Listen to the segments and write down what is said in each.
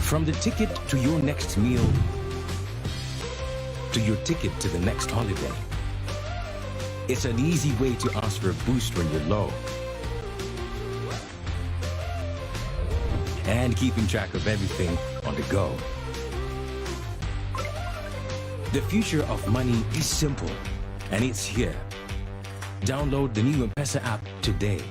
From the ticket to your next meal, to your ticket to the next holiday, it's an easy way to ask for a boost when you're low. And keeping track of everything on the go. The future of money is simple, and it's here. Download the new M-Pesa app today.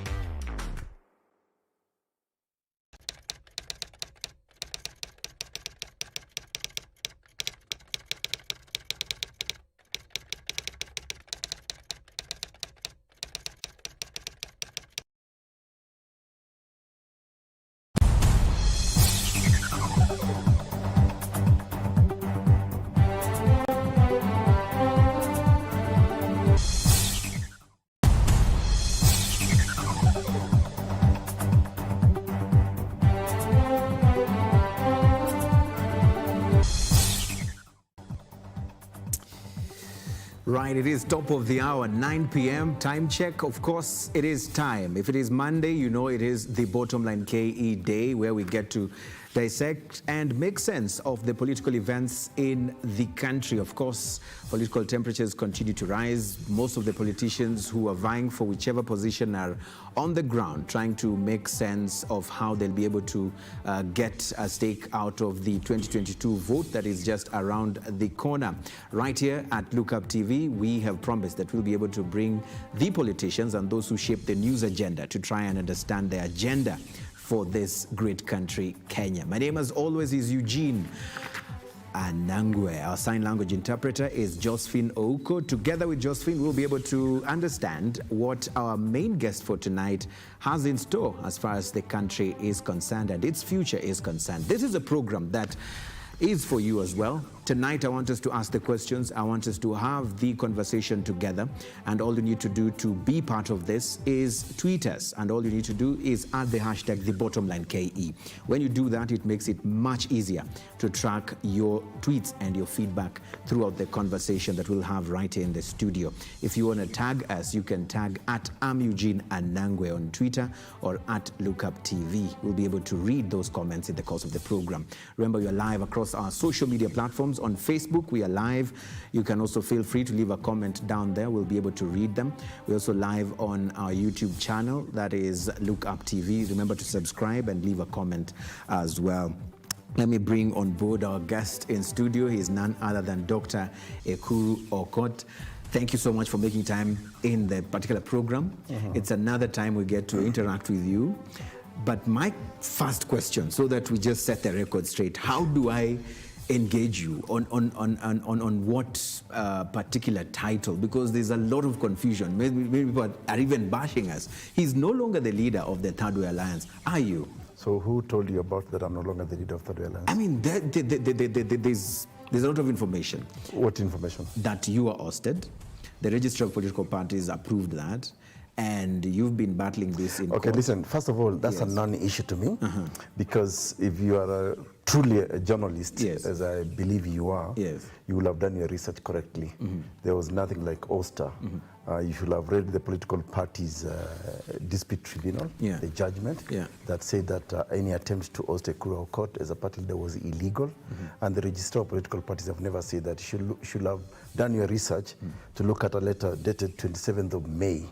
Right, it is top of the hour, 9 p.m. Time check. Of course, it is time. If it is Monday, you know it is the Bottom Line KE Day, where we get to dissect and make sense of the political events in the country. Of course, political temperatures continue to rise. Most of the politicians who are vying for whichever position are on the ground trying to make sense of how they'll be able to get a stake out of the 2022 vote that is just around the corner. Right here at Lookup TV, we have promised that we'll be able to bring the politicians and those who shape the news agenda to try and understand their agenda for this great country, Kenya. My name, as always, is Eugene Anangwe. Our sign language interpreter is Josephine Aukot. Together with Josephine, we'll be able to understand what our main guest for tonight has in store as far as the country is concerned and its future is concerned. This is a program that is for you as well. Tonight, I want us to ask the questions. I want us to have the conversation together. And all you need to do to be part of this is tweet us. And all you need to do is add the hashtag #TheBottomLineKE. When you do that, it makes it much easier to track your tweets and your feedback throughout the conversation that we'll have right here in the studio. If you want to tag us, you can tag at Eugene Anangwe on Twitter or at Lookup TV. We'll be able to read those comments in the course of the program. Remember, you're live across our social media platforms. On Facebook, we are live. You can also feel free to leave a comment down there. We'll be able to read them. We're also live on our YouTube channel, that is Lookup TV. Remember to subscribe and leave a comment as well. Let me bring on board our guest in studio. He is none other than Dr. Ekuru Aukot. Thank you so much for making time in the particular program. It's another time we get to interact with you. But my first question, so that we just set the record straight, how do I engage you on what particular title? Because there's a lot of confusion. Maybe people are even bashing us. He's no longer the leader of the Thirdway Alliance. Are you? So who told you about that I'm no longer the leader of Thirdway Alliance? I mean, there's a lot of information. What information? That you are ousted. The Registrar of Political Parties approved that. And you've been battling this in court. Listen, first of all, that's a non-issue to me, because if you are truly a journalist, as I believe you are, you will have done your research correctly. There was nothing like ouster. You should have read the political party's dispute tribunal, the judgment that said that any attempt to oust Ekuru Aukot as a party leader was illegal. And the Registrar of Political Parties have never said that. You should have done your research to look at a letter dated 27th of May,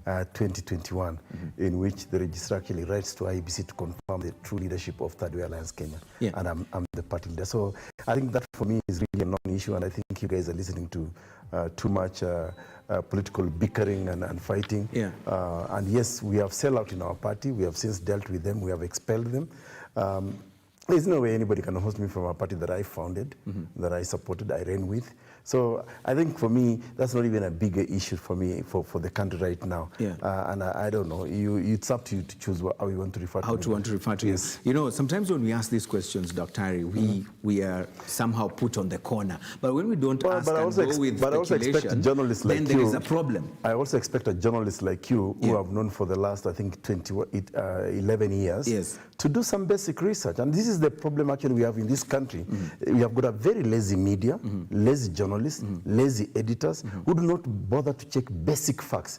2021, in which the registrar actually writes to IEBC to confirm the true leadership of Thirdway Alliance Kenya. And I'm the party leader. So I think that for me is really a non-issue, and I think you guys are listening to too much political bickering and fighting. And yes, we have sellout in our party. We have since dealt with them. We have expelled them. There's no way anybody can host me from a party that I founded, that I supported, I ran with. So I think for me, that's not even a bigger issue for me, for the country right now. And I don't know, it's up to you to choose how you want to refer to How to want to refer to you. You know, sometimes when we ask these questions, Dr. Harry, we are somehow put on the corner. But when we don't ask and go with speculation, then there is a problem. I also expect a journalist like you, who I've known for the last, I think, 11 years, to do some basic research. And this is the problem actually we have in this country. We have got a very lazy media, lazy journalists, lazy editors, who do not bother to check basic facts.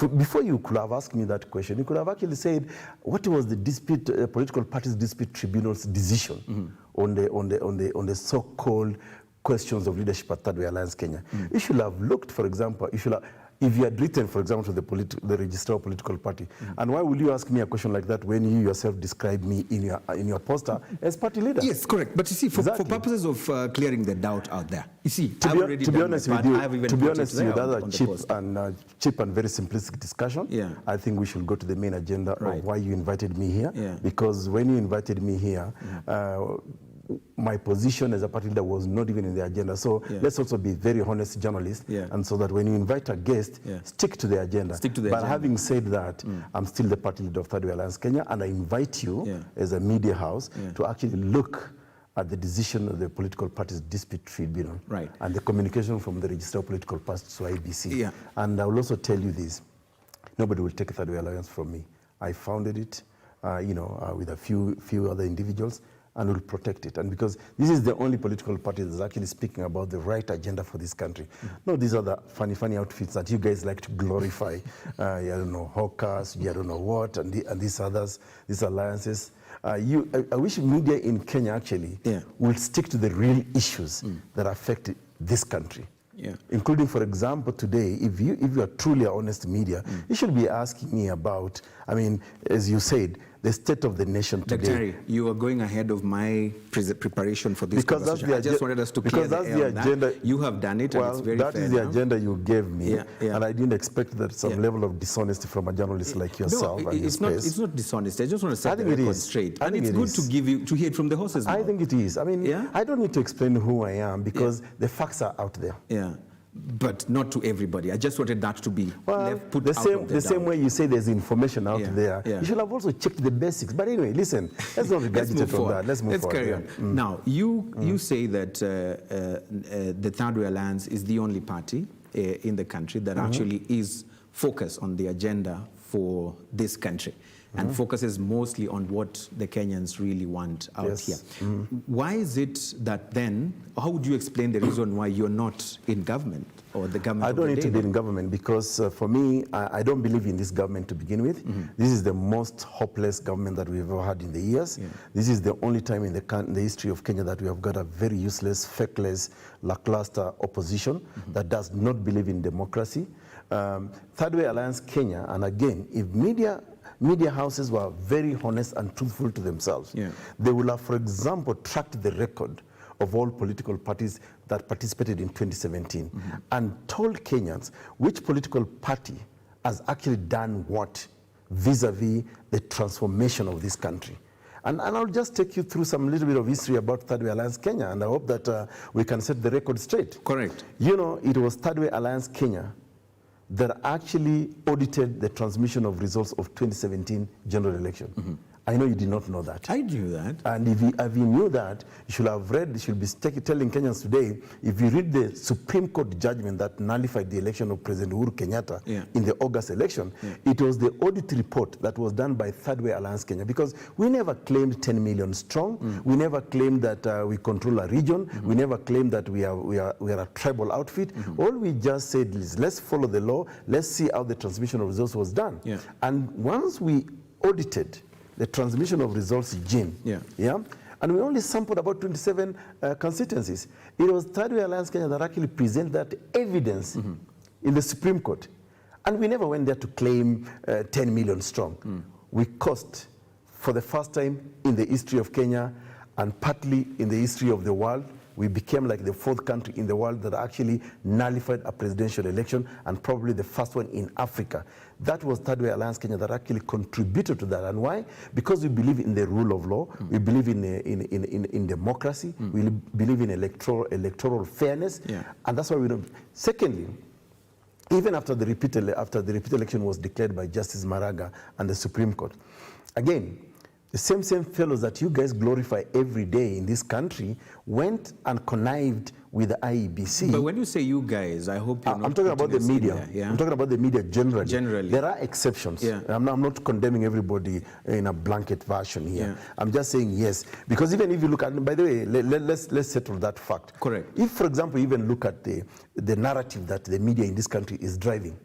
Before you could have asked me that question, you could have actually said, what was the dispute, political parties dispute tribunal's decision on the so-called questions of leadership at Thirdway Alliance Kenya? You should have looked, for example, if you had written, for example, to the registrar of political party, and why will you ask me a question like that when you yourself describe me in your poster as party leader? Yes, correct. But you see, for purposes of clearing the doubt out there, you see, to be honest with you, that's a cheap and very simplistic discussion. Yeah. I think we should go to the main agenda of why you invited me here. Yeah. Because when you invited me here, my position as a party leader was not even in the agenda. So let's also be very honest journalists, and so that when you invite a guest, stick to the agenda. But having said that, I'm still the party leader of Thirdway Alliance Kenya, and I invite you as a media house to actually look at the decision of the political parties dispute tribunal and the communication from the registrar of political parties to IBC. And I will also tell you this: nobody will take Thirdway Alliance from me. I founded it, with a few other individuals, and will protect it. And because this is the only political party that's actually speaking about the right agenda for this country. No, these are the funny outfits that you guys like to glorify. I don't know, hawkers, I don't know what, and these others, these alliances. I wish media in Kenya actually will stick to the real issues that affect this country. Including, for example, today, if you are truly an honest media, you should be asking me about, as you said, the state of the nation today. Dr. You are going ahead of my preparation for this conversation. I just wanted us to clear the air on that. You have done it, and it's very fair. That is the agenda you gave me, and I didn't expect that some level of dishonesty from a journalist like yourself. No, it's not dishonest. I just want to set the record straight. And it's good to hear it from the horse's mouth. I think it is. I don't need to explain who I am because the facts are out there. Yeah. But not to everybody. I just wanted that to be put the same way you say there's information out there. You should have also checked the basics. But anyway, listen, let's not regurgitate on that. Let's move forward. Let's carry on. Now, you say that the Thirdway Alliance is the only party in the country that actually is focused on the agenda for this country and focuses mostly on what the Kenyans really want out here. Why is it that then, how would you explain the reason why you're not in government or the government? I don't need to be in government because for me, I don't believe in this government to begin with. This is the most hopeless government that we've ever had in the years. This is the only time in the history of Kenya that we have got a very useless, fakeless, lackluster opposition that does not believe in democracy. Thirdway Alliance Kenya, and again, if media houses were very honest and truthful to themselves, they will have, for example, tracked the record of all political parties that participated in 2017 and told Kenyans which political party has actually done what vis-a-vis the transformation of this country. And I'll just take you through some little bit of history about Thirdway Alliance Kenya, and I hope that we can set the record straight. Correct. You know, it was Thirdway Alliance Kenya that actually audited the transmission of results of 2017 general election. I know you did not know that. I knew that. And if you knew that, you should have read, you should be telling Kenyans today, if you read the Supreme Court judgment that nullified the election of President Uhuru Kenyatta in the August election, it was the audit report that was done by Thirdway Alliance Kenya, because we never claimed 10 million strong, we never claimed that we control a region, we never claimed that we are a tribal outfit. All we just said is, let's follow the law, let's see how the transmission of results was done. And once we audited the transmission of results gene, and we only sampled about 27 constituencies. It was Thirdway Alliance Kenya that actually presented that evidence in the Supreme Court. And we never went there to claim 10 million strong. We cost, for the first time in the history of Kenya and partly in the history of the world, we became like the fourth country in the world that actually nullified a presidential election, and probably the first one in Africa. That was Thirdway Alliance Kenya that actually contributed to that. And why? Because we believe in the rule of law, we believe in democracy, we believe in electoral fairness, and that's why we don't. Secondly, even after the repeat election was declared by Justice Maraga and the Supreme Court, again, the same fellows that you guys glorify every day in this country went and connived with the IEBC. But when you say you guys, I hope you're not. I'm talking about the media. I'm talking about the media generally. There are exceptions. I'm not condemning everybody in a blanket version here. I'm just saying yes, because even if you look at, by the way, let's settle that fact. Correct. If, for example, you even look at the narrative that the media in this country is driving,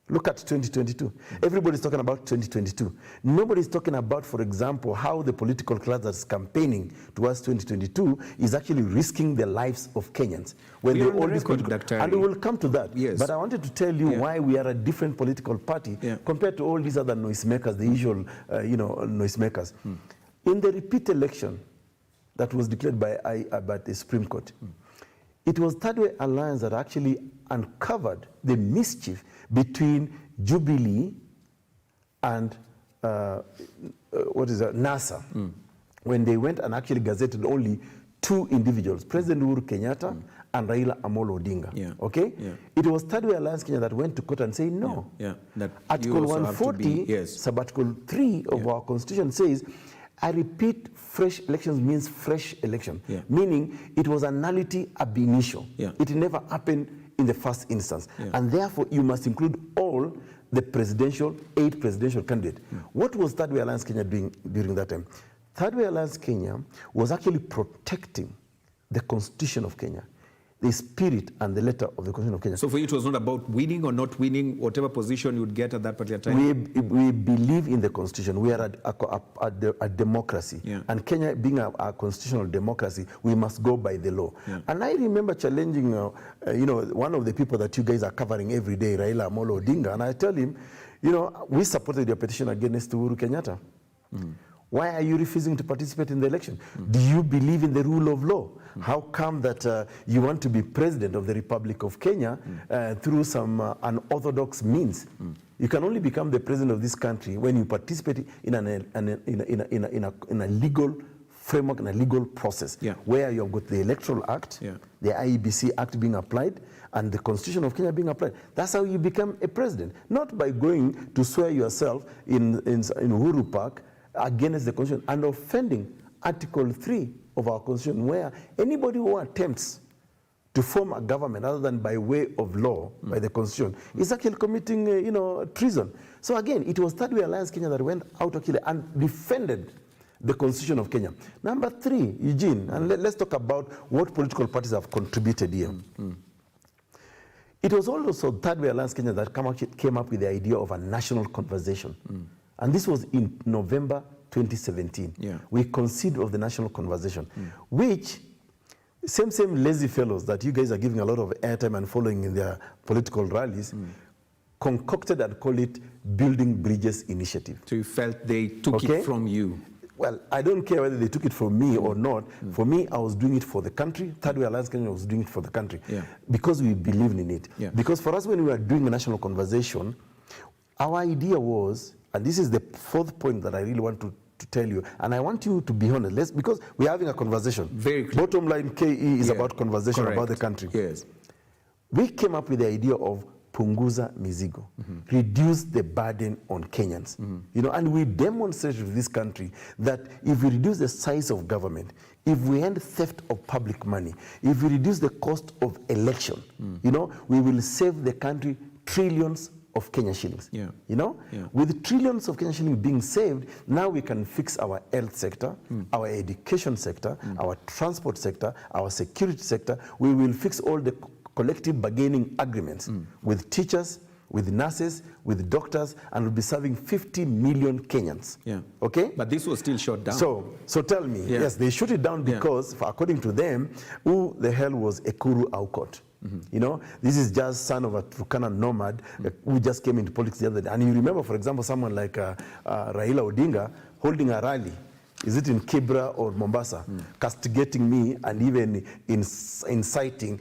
Look at 2022. Everybody's talking about 2022. Nobody's talking about, for example, how the political class that's campaigning towards 2022 is actually risking the lives of Kenyans. When they all and we will come to that. Yes. But I wanted to tell you why we are a different political party compared to all these other noisemakers, the usual, noisemakers. In the repeat election that was declared by the Supreme Court, it was Thirdway Alliance that actually uncovered the mischief between Jubilee and NASA, when they went and actually gazetted only 2 individuals, President Uhuru Kenyatta and Raila Amolo Odinga. Okay? It was Thirdway Alliance Kenya that went to court and said no. That Article 140, sub-article 3 of our constitution says, I repeat, fresh elections means fresh election, meaning it was a nullity ab initio. It never happened in the first instance. And therefore, you must include all the 8 presidential candidates. What was Thirdway Alliance Kenya doing during that time? Thirdway Alliance Kenya was actually protecting the Constitution of Kenya, the spirit and the letter of the Constitution of Kenya. So for you, it was not about winning or not winning, whatever position you would get at that particular time? We believe in the Constitution. We are a democracy. And Kenya being a constitutional democracy, we must go by the law. And I remember challenging, one of the people that you guys are covering every day, Raila Amolo Odinga, and I tell him, we supported your petition against Uhuru Kenyatta. Why are you refusing to participate in the election? Do you believe in the rule of law? How come that you want to be president of the Republic of Kenya through some unorthodox means? You can only become the president of this country when you participate in a legal framework and a legal process where you have got the Electoral Act, the IEBC Act being applied, and the Constitution of Kenya being applied. That's how you become a president, not by going to swear yourself in Uhuru Park against the Constitution and offending Article 3 of our Constitution, where anybody who attempts to form a government other than by way of law, by the Constitution, is actually committing, treason. So again, it was Thirdway Alliance Kenya that went out actually and defended the Constitution of Kenya. Number 3, Eugene, and let's talk about what political parties have contributed here. It was also Thirdway Alliance Kenya that came up with the idea of a national conversation. And this was in November 2017. We conceived of the national conversation, which same lazy fellows that you guys are giving a lot of airtime and following in their political rallies, concocted and called it Building Bridges Initiative. So you felt they took it from you? Well, I don't care whether they took it from me or not. For me, I was doing it for the country. Thirdway Alliance Kenya was doing it for the country because we believed in it. Because for us, when we were doing a national conversation, our idea was, and this is the 4th point that I really want to tell you, and I want you to be honest, because we're having a conversation. Very clear. Bottom line KE is about conversation about the country. Yes. We came up with the idea of Punguza Mizigo, reduce the burden on Kenyans. And we demonstrated to this country that if we reduce the size of government, if we end theft of public money, if we reduce the cost of election, we will save the country trillions of Kenya shillings. With trillions of Kenya shillings being saved, now we can fix our health sector, our education sector, our transport sector, our security sector. We will fix all the collective bargaining agreements with teachers, with nurses, with doctors, and we'll be serving 50 million Kenyans. Okay? But this was still shut down. So tell me, yes, they shut it down because, according to them, who the hell was Ekuru Aukot? This is just son of a Turkana nomad who just came into politics the other day. And you remember, for example, someone like Raila Odinga holding a rally, is it in Kibra or Mombasa, castigating me and even inciting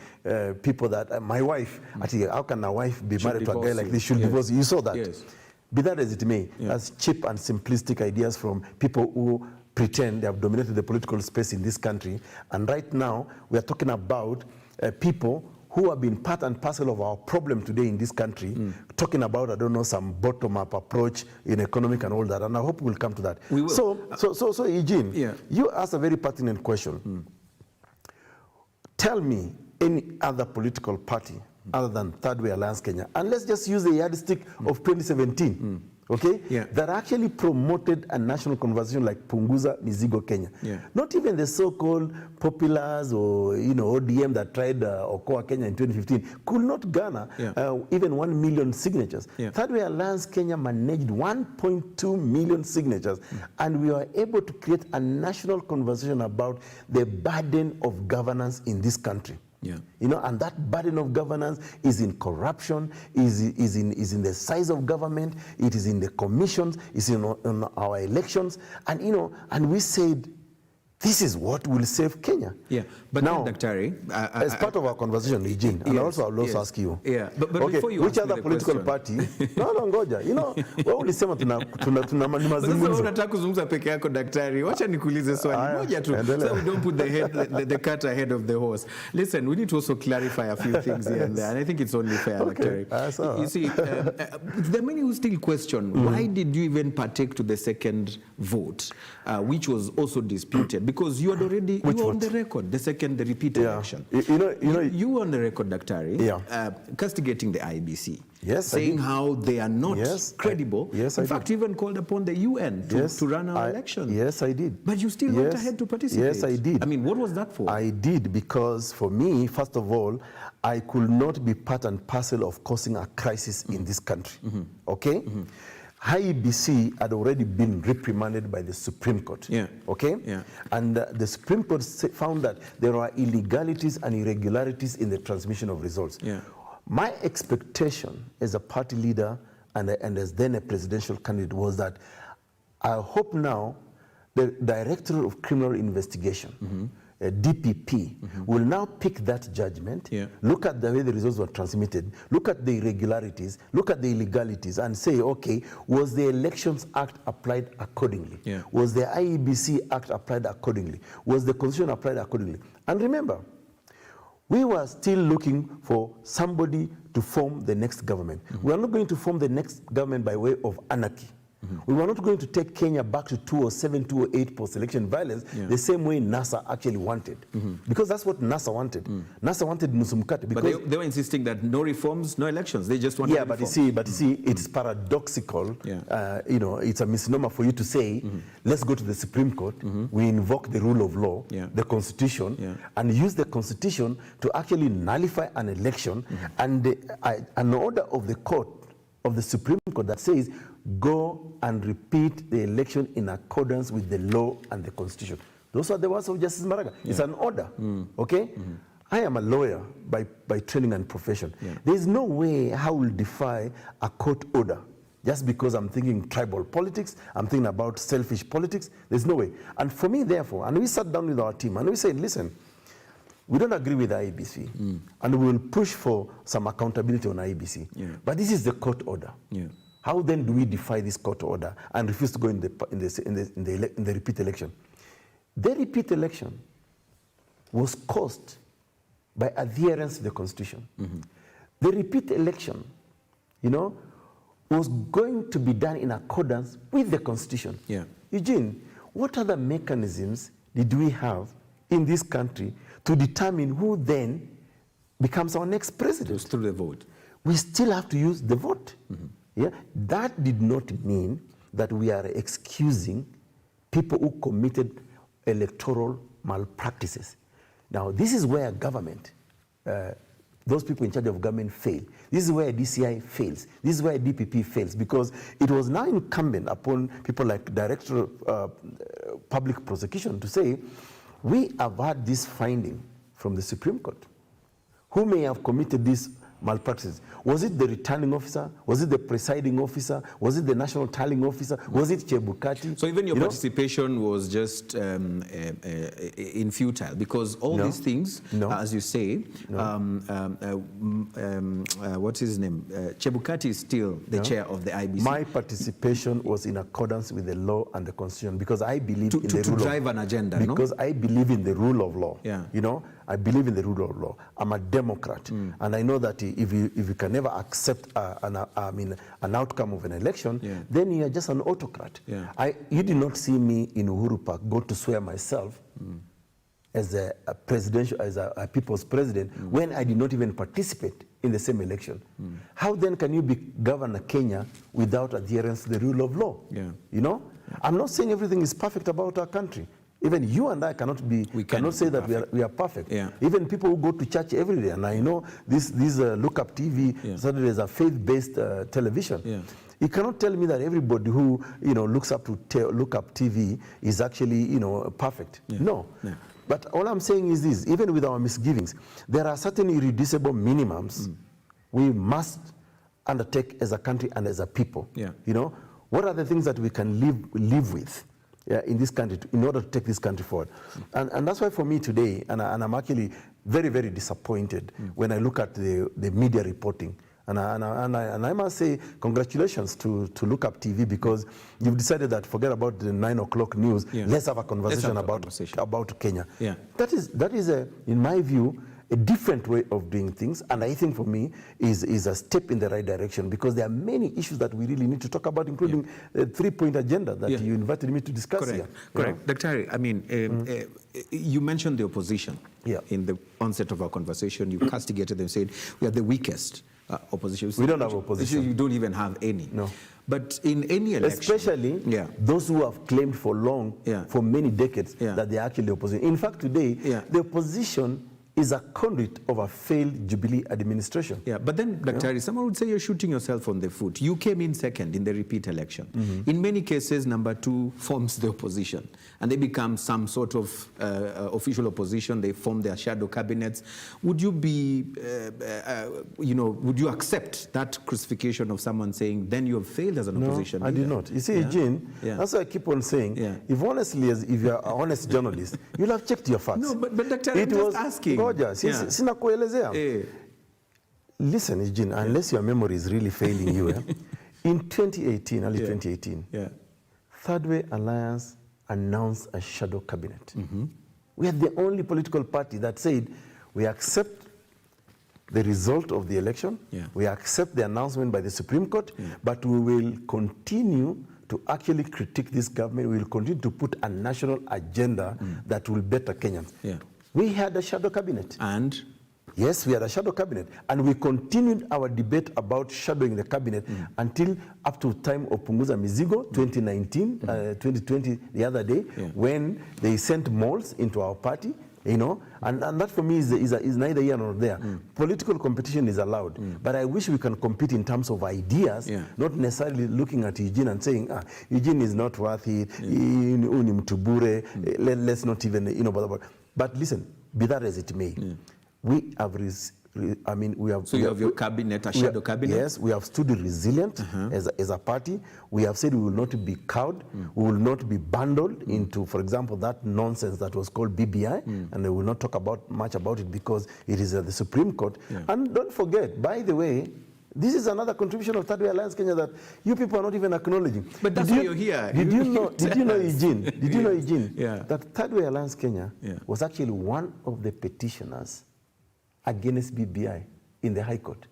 people that, my wife, actually, how can a wife be married to a guy like this? Should divorce you. You saw that. Be that as it may, that's cheap and simplistic ideas from people who pretend they have dominated the political space in this country. And right now, we are talking about people who have been part and parcel of our problem today in this country, talking about, I don't know, some bottom-up approach in economic and all that, and I hope we'll come to that. We will. So Eugene, you asked a very pertinent question. Tell me any other political party other than Thirdway Alliance Kenya, and let's just use the yardstick of 2017. okay, Yeah. that actually promoted a national conversation like Punguza Mizigo Kenya. Yeah. Not even the so-called populars or ODM that tried Okoa Kenya in 2015 could not garner even 1 million signatures. Yeah. Thirdway Alliance Kenya managed 1.2 million signatures, and we were able to create a national conversation about the burden of governance in this country. Yeah. And that burden of governance is in corruption, is in the size of government, it is in the commissions, it's in our elections, and and we said, this is what will save Kenya. Yeah, but now, Daktari, as part of our conversation, Eugene, and also I'll also ask you. Yeah, but okay, before you which ask other political party? No, ngoja. Wewe ulisema tuna mazungumzo. Unataka kuzungumza peke yako Daktari. Wacha nikuulize swali moja tu. So we don't put the cat ahead of the horse. Listen, we need to also clarify a few things here and there, and I think it's only fair, okay. Daktari. You see, there are many who still question why did you even partake to the second vote, which was also disputed. Because you had already, you were on the record, the repeat election. You were on the record, Daktari, castigating the IBC. Yes, saying how they are not credible. Yes, in fact, even called upon the UN to run our election. Yes, I did. But you still went ahead to participate. Yes, I did. I mean, what was that for? I did because for me, first of all, I could not be part and parcel of causing a crisis in this country. Okay? IEBC had already been reprimanded by the Supreme Court. Okay? And the Supreme Court found that there are illegalities and irregularities in the transmission of results. My expectation as a party leader and as then a presidential candidate was that I hope now the Director of Criminal Investigation, DPP, will now pick that judgment, look at the way the results were transmitted, look at the irregularities, look at the illegalities, and say, okay, was the Elections Act applied accordingly? Was the IEBC Act applied accordingly? Was the Constitution applied accordingly? And remember, we were still looking for somebody to form the next government. We are not going to form the next government by way of anarchy. We were not going to take Kenya back to 2007, 2008 post-election violence the same way NASA actually wanted. Because that's what NASA wanted. NASA wanted Nusumkati. But they were insisting that no reforms, no elections. They just wanted but you see, it's paradoxical. It's a misnomer for you to say, let's go to the Supreme Court, we invoke the rule of law, the Constitution, and use the Constitution to actually nullify an election, and an order of the court, of the Supreme Court that says, go and repeat the election in accordance with the law and the Constitution. Those are the words of Justice Maraga. It's an order, okay? I am a lawyer by training and profession. There is no way I will defy a court order just because I'm thinking tribal politics, I'm thinking about selfish politics. There's no way. And for me, therefore, and we sat down with our team and we said, listen, we don't agree with the IBC, and we will push for some accountability on IBC. But this is the court order. How then do we defy this court order and refuse to go in the repeat election? The repeat election was caused by adherence to the Constitution. The repeat election, was going to be done in accordance with the Constitution. Eugene, what other mechanisms did we have in this country to determine who then becomes our next president? It was through the vote. We still have to use the vote. That did not mean that we are excusing people who committed electoral malpractices. Now, this is where government, those people in charge of government fail. This is where DCI fails. This is where DPP fails, because it was now incumbent upon people like Director of Public Prosecution to say, we have had this finding from the Supreme Court. Who may have committed these malpractices? Was it the returning officer? Was it the presiding officer? Was it the national tallying officer? Was it Chebukati? So even your participation was just in futile, because all these things, as you say, what's his name? Chebukati is still the chair of the IBC. My participation was in accordance with the law and the Constitution, because I believe in the rule to drive an agenda. Because I believe in the rule of law. I believe in the rule of law. I'm a Democrat, and I know that if you can never accept an outcome of an election, then you are just an autocrat. You did not see me in Uhuru Park go to swear myself as a presidential, as a people's president, when I did not even participate in the same election. How then can you be governor Kenya without adherence to the rule of law? Yeah. You know, I'm not saying everything is perfect about our country. Even you and I cannot be. We cannot say that we are perfect. Yeah. Even people who go to church every day, and I know this Look Up TV. Yeah. Saturday is a faith-based television. Yeah. You cannot tell me that everybody who looks up to Look Up TV is actually perfect. Yeah. No. Yeah. But all I'm saying is this: even with our misgivings, there are certain irreducible minimums we must undertake as a country and as a people. Yeah. What are the things that we can live with? Yeah, in this country, in order to take this country forward. And that's why for me today, and I'm actually very, very disappointed when I look at the media reporting. And I must say congratulations to Look Up TV, because you've decided that forget about the 9 o'clock news, let's have a conversation about Kenya. Yeah. That is in my view, a different way of doing things, and I think for me is a step in the right direction, because there are many issues that we really need to talk about, including the 3-point agenda that you invited me to discuss here. Correct. Dr. I mean, you mentioned the opposition in the onset of our conversation. You castigated them, said we are the weakest opposition. We don't have opposition. You don't even have any. No. But in any election, especially those who have claimed for long, for many decades, that they are actually opposition. In fact, today, the opposition is a conduit of a failed Jubilee administration. Yeah, but then, Dr. Someone would say you're shooting yourself on the foot. You came in second in the repeat election. In many cases, number 2 forms the opposition, and they become some sort of official opposition. They form their shadow cabinets. Would you be, would you accept that crucifixion of someone saying, then you have failed as an opposition? No, I did not. You see, Eugene, that's why I keep on saying, if honestly, if you're an honest journalist, you'll have checked your facts. No, but Dr. I'm just asking. Sina kuelezea. Listen, Eugene, unless your memory is really failing you, in 2018, early 2018, Thirdway Alliance announced a shadow cabinet. We are the only political party that said we accept the result of the election, we accept the announcement by the Supreme Court, but we will continue to actually critique this government. We will continue to put a national agenda that will better Kenyans. We had a shadow cabinet. And? Yes, we had a shadow cabinet. And we continued our debate about shadowing the cabinet until up to time of Punguza Mizigo, 2019, 2020, the other day, when they sent moles into our party, and that for me is neither here nor there. Political competition is allowed, but I wish we can compete in terms of ideas, not necessarily looking at Eugene and saying, Eugene is not worth it, let's not even, blah. But listen, be that as it may, we have, we have... So you have your cabinet, a shadow cabinet? Yes, we have stood resilient as a party. We have said we will not be cowed, we will not be bundled into, for example, that nonsense that was called BBI, and we will not talk much about it because it is at the Supreme Court. And don't forget, by the way, this is another contribution of Thirdway Alliance Kenya that you people are not even acknowledging. But that's why you're here. Did you know, Eugene? Did you know, Eugene, that Thirdway Alliance Kenya was actually one of the petitioners against BBI in the High Court?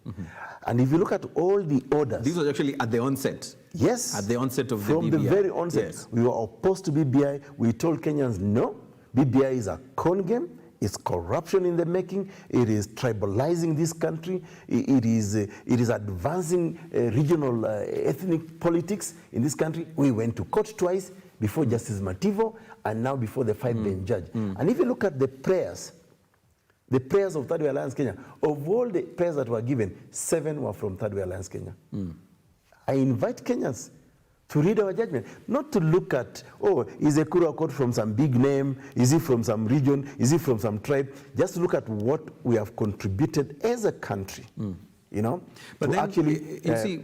And if you look at all the orders... This was actually at the onset. Yes. At the onset of the BBI. From the very onset. We were opposed to BBI. We told Kenyans, no, BBI is a con game. It's corruption in the making. It is tribalizing this country. It is advancing regional ethnic politics in this country. We went to court twice, before Justice Mativo and now before the 5-bench judge. And if you look at the prayers of Thirdway Alliance Kenya, of all the prayers that were given, 7 were from Thirdway Alliance Kenya. I invite Kenyans to read our judgment, not to look at, is Ekuru Aukot from some big name? Is he from some region? Is he from some tribe? Just look at what we have contributed as a country, But then, actually, you see,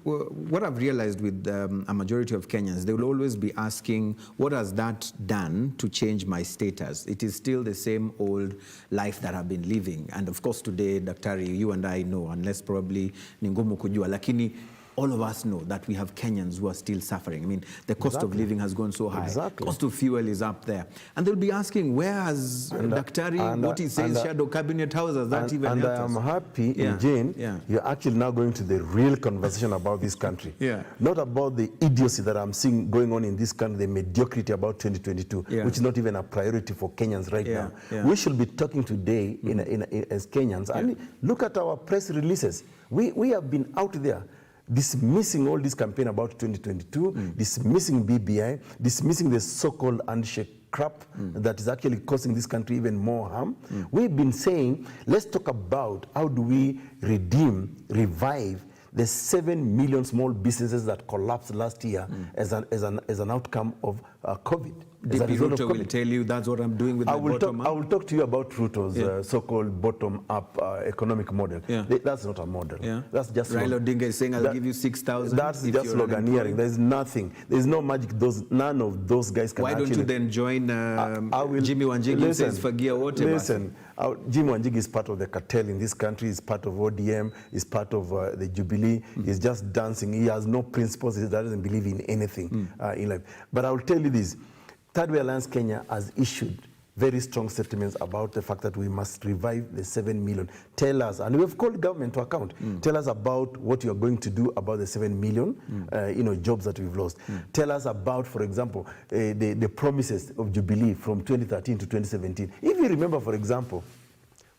what I've realized with a majority of Kenyans, they will always be asking, what has that done to change my status? It is still the same old life that I've been living. And of course, today, Daktari, you and I know, unless probably ni ngumu kujua, lakini all of us know that we have Kenyans who are still suffering. I mean, the cost of living has gone so high. Cost of fuel is up there. And they'll be asking, where has Daktari, what he says, shadow cabinet, how has that even helped us? And I am happy, Jane, you're actually now going to the real conversation about this country. Not about the idiocy that I'm seeing going on in this country, the mediocrity about 2022, which is not even a priority for Kenyans right now. We should be talking today as Kenyans. And look at our press releases. We have been out there dismissing all this campaign about 2022, dismissing BBI, dismissing the so-called handshake crap that is actually causing this country even more harm. We've been saying, let's talk about how do we revive the 7 million small businesses that collapsed last year as an outcome of COVID. DP Ruto will tell you that's what I'm doing with my bottom-up. I will talk to you about Ruto's so-called bottom-up economic model. That's not a model. That's just Raila Odinga is saying, I'll give you 6,000. That's just sloganeering. There's nothing. There's no magic. None of those guys can actually... Why don't you then join Jimmy Wanjigi who says, Fagia whatever? Listen, Jimmy Wanjigi is part of the cartel in this country. He's part of ODM. He's part of the Jubilee. He's just dancing. He has no principles. He doesn't believe in anything in life. But I will tell you this. Thirdway Alliance Kenya has issued very strong statements about the fact that we must revive the 7 million. Tell us, and we have called government to account, tell us about what you are going to do about the 7 million jobs that we've lost. Tell us about, for example, the promises of Jubilee from 2013 to 2017. If you remember, for example,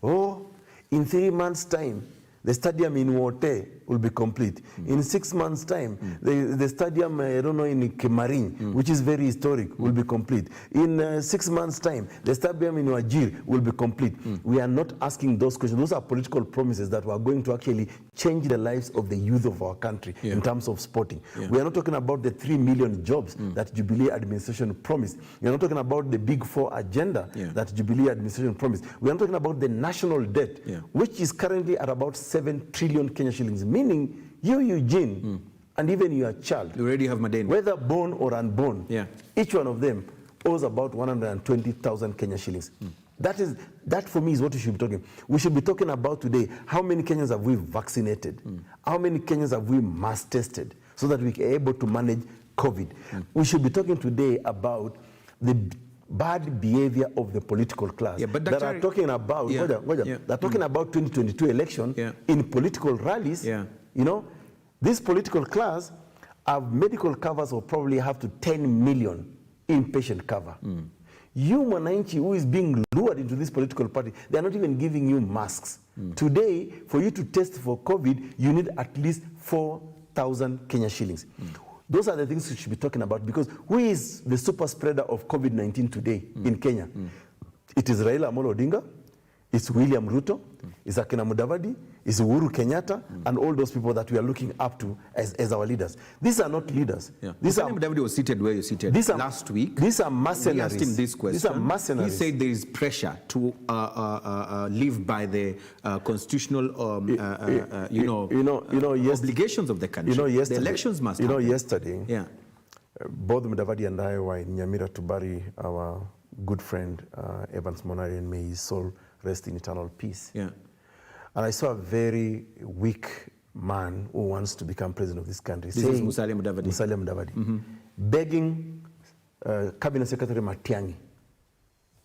in 3 months' time, the stadium in Wote will be complete. In 6 months' time, the stadium, I don't know, in Kemarin, which is very historic, will be complete. In 6 months' time, the stadium in Wajir will be complete. We are not asking those questions. Those are political promises that are going to actually change the lives of the youth of our country in terms of sporting. We are not talking about the 3 million jobs that Jubilee administration promised. We are not talking about the Big Four agenda that Jubilee administration promised. We are not talking about the national debt, which is currently at about 7 trillion Kenya shillings, meaning you, Eugene, and even your child, you already have Madeni, whether born or unborn, each one of them owes about 120,000 Kenya shillings. That for me is what we should be talking. We should be talking about today, how many Kenyans have we vaccinated? How many Kenyans have we mass tested so that we are able to manage COVID? We should be talking today about the bad behavior of the political class that are talking about they're talking about 2022 election in political rallies. You know, this political class have medical covers or probably have to 10 million inpatient cover. You Mwananchi who is being lured into this political party, they are not even giving you masks. Today, for you to test for COVID, you need at least 4,000 Kenya shillings. Those are the things we should be talking about, because who is the super spreader of COVID-19 today in Kenya? It is Raila Amolo Odinga, it's William Ruto, it's Akina Mudavadi, it's Uhuru Kenyatta, and all those people that we are looking up to as our leaders. These are not leaders. Mudavadi was seated where you seated last week. These are mercenaries. We asked him this question. These are mercenaries. He said there is pressure to live by the constitutional, obligations of the country. The elections must happen. Yesterday, both Mudavadi and I were in Nyamira to bury our good friend Evans Monari, and may his soul rest in eternal peace. And I saw a very weak man who wants to become president of this country. This is Musalia Mudavadi. Begging Cabinet Secretary Matiang'i,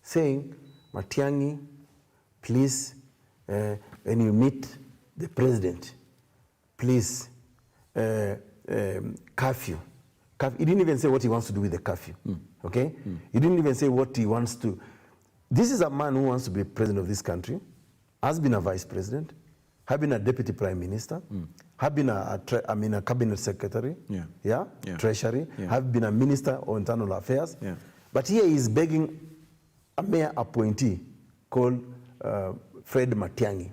saying, Matiang'i, please, when you meet the president, please, curfew. He didn't even say what he wants to do with the curfew. Okay? He didn't even say what he wants to. This is a man who wants to be president of this country, has been a vice president, has been a deputy prime minister, has been a cabinet secretary, treasury, has been a minister of internal affairs. But here he is begging a mayor appointee called Fred Matiang'i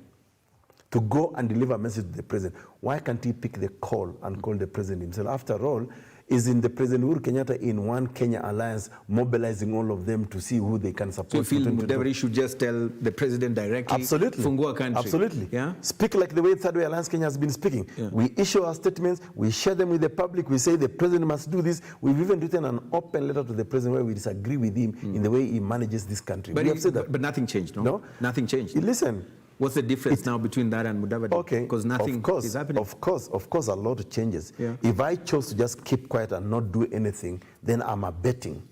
to go and deliver a message to the president. Why can't he pick the call and call the president himself? After all, is in the President Uhuru Kenyatta in One Kenya Alliance, mobilizing all of them to see who they can support. So you feel Mudavadi should just tell the president directly, Fungua country. Absolutely. Speak like the way Thirdway Alliance Kenya has been speaking. We issue our statements, we share them with the public, we say the president must do this. We've even written an open letter to the president where we disagree with him in the way he manages this country. But we have said that. But nothing changed, no? No? Nothing changed. Listen, What's the difference now between that and Mudavadi? Okay, because nothing is happening. Of course, a lot changes. Yeah. If I chose to just keep quiet and not do anything, then I'm abetting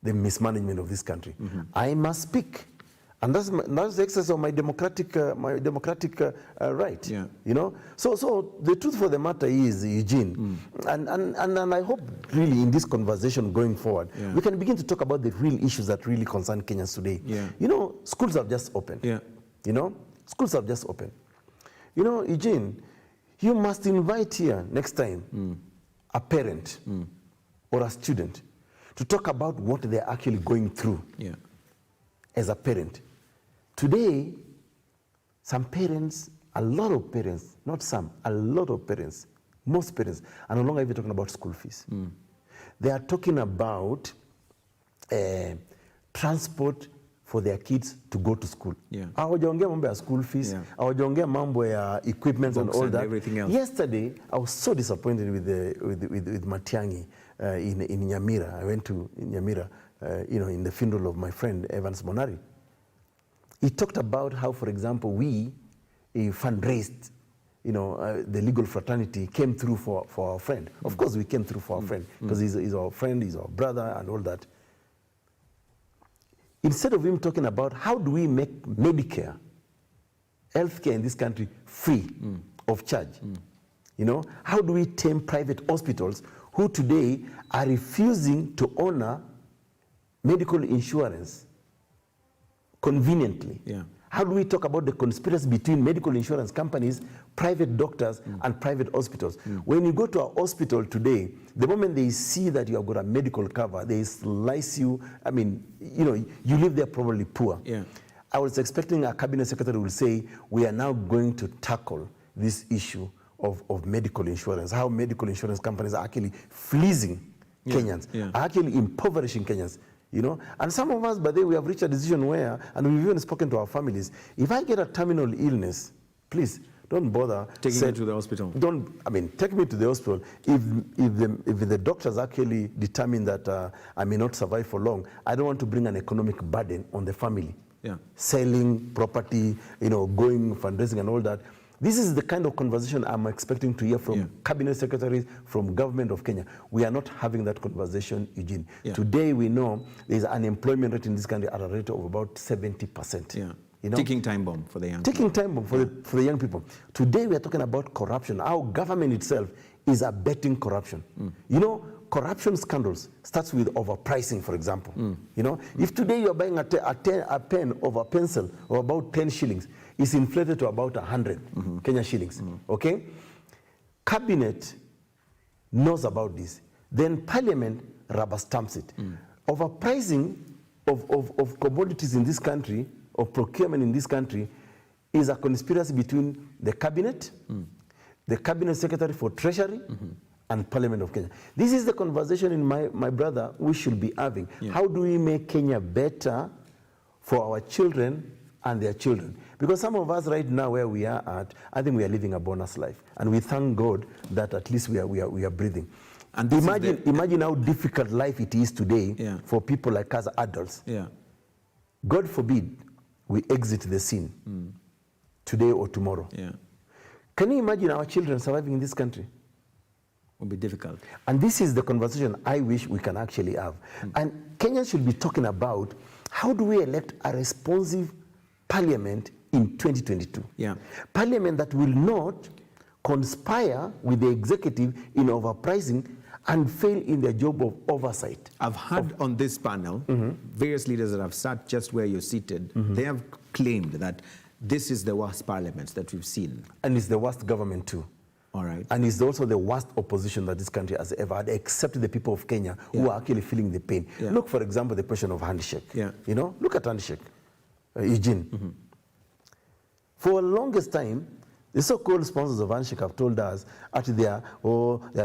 the mismanagement of this country. I must speak, and that's the exercise of my democratic right. Yeah. You know. So the truth for the matter is, Eugene, and I hope really in this conversation going forward, we can begin to talk about the real issues that really concern Kenyans today. Yeah. You know, schools have just opened. Yeah. You know, schools have just opened. You know, Eugene, you must invite here next time a parent or a student to talk about what they're actually going through as a parent. Today, some parents, a lot of parents, not some, a lot of parents, most parents are no longer even talking about school fees. They are talking about transport for their kids to go to school. Hawajaongea mambo ya school fees, hawajaongea mambo ya equipment and all that. Everything else. Yesterday, I was so disappointed with Matiang'i in Nyamira. I went to Nyamira, you know, in the funeral of my friend Evans Monari. He talked about how, for example, we fundraised, you know, the legal fraternity came through for our friend. Of course, we came through for our friend because he's our friend, he's our brother, and all that. Instead of him talking about how do we make Medicare, healthcare in this country free of charge, you know, how do we tame private hospitals who today are refusing to honor medical insurance conveniently? How do we talk about the conspiracy between medical insurance companies, private doctors, and private hospitals? When you go to a hospital today, the moment they see that you have got a medical cover, they slice you. I mean, you know, you live there probably poor. I was expecting a cabinet secretary will say, we are now going to tackle this issue of medical insurance, how medical insurance companies are actually fleecing Kenyans, are actually impoverishing Kenyans. You know, and some of us, by the way, we have reached a decision where, and we've even spoken to our families, if I get a terminal illness, please don't bother taking me to the hospital. Take me to the hospital. If the doctors actually determine that I may not survive for long, I don't want to bring an economic burden on the family. Selling property, you know, going fundraising and all that. This is the kind of conversation I'm expecting to hear from cabinet secretaries, from government of Kenya. We are not having that conversation, Eugene. Today we know there's an unemployment rate in this country at a rate of about 70%. You know? Ticking time bomb for the young people. Ticking time bomb for the young people. Today we are talking about corruption. Our government itself is abetting corruption. You know, corruption scandals starts with overpricing, for example. You know, if today you are buying a pen of a pencil of about 10 shillings, it's inflated to about 100 Kenya shillings. Okay? Cabinet knows about this. Then Parliament rubber stamps it. Overpricing of commodities in this country, of procurement in this country, is a conspiracy between the Cabinet, the Cabinet Secretary for Treasury, and Parliament of Kenya. This is the conversation, in my brother, we should be having. How do we make Kenya better for our children and their children? Because some of us right now where we are at, I think we are living a bonus life. And we thank God that at least we are breathing. And imagine how difficult life it is today for people like us adults. God forbid we exit the scene today or tomorrow. Can you imagine our children surviving in this country? It will be difficult. And this is the conversation I wish we can actually have. And Kenyans should be talking about how do we elect a responsive parliament in 2022. Parliament that will not conspire with the executive in overpricing and fail in their job of oversight. I've heard on this panel, various leaders that have sat just where you're seated, they have claimed that this is the worst parliament that we've seen. And it's the worst government too. All right. And it's also the worst opposition that this country has ever had, except the people of Kenya who are actually feeling the pain. Look, for example, the question of handshake. You know, look at handshake, Eugene. For the longest time, the so-called sponsors of handshake have told us that they are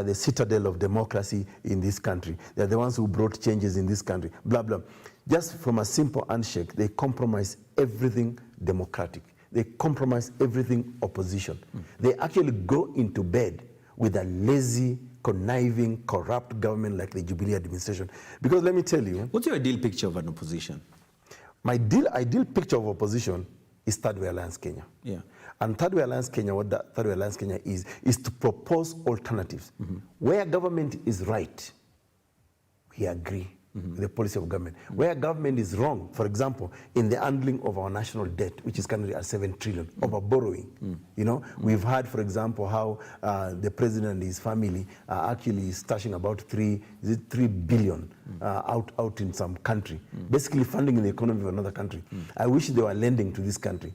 the citadel of democracy in this country. They are the ones who brought changes in this country, blah, blah. Just from a simple handshake, they compromise everything democratic. They compromise everything opposition. They actually go into bed with a lazy, conniving, corrupt government like the Jubilee administration. Because let me tell you... What's your ideal picture of an opposition? My ideal picture of opposition is Thirdway Alliance Kenya. Yeah. And Thirdway Alliance Kenya, what Thirdway Alliance Kenya is to propose alternatives. Where government is right, we agree with the policy of government. Where government is wrong, for example, in the handling of our national debt, which is currently at 7 trillion, over borrowing. You know, we've heard, for example, how the president and his family are actually stashing about 3 billion out in some country, basically funding the economy of another country. I wish they were lending to this country.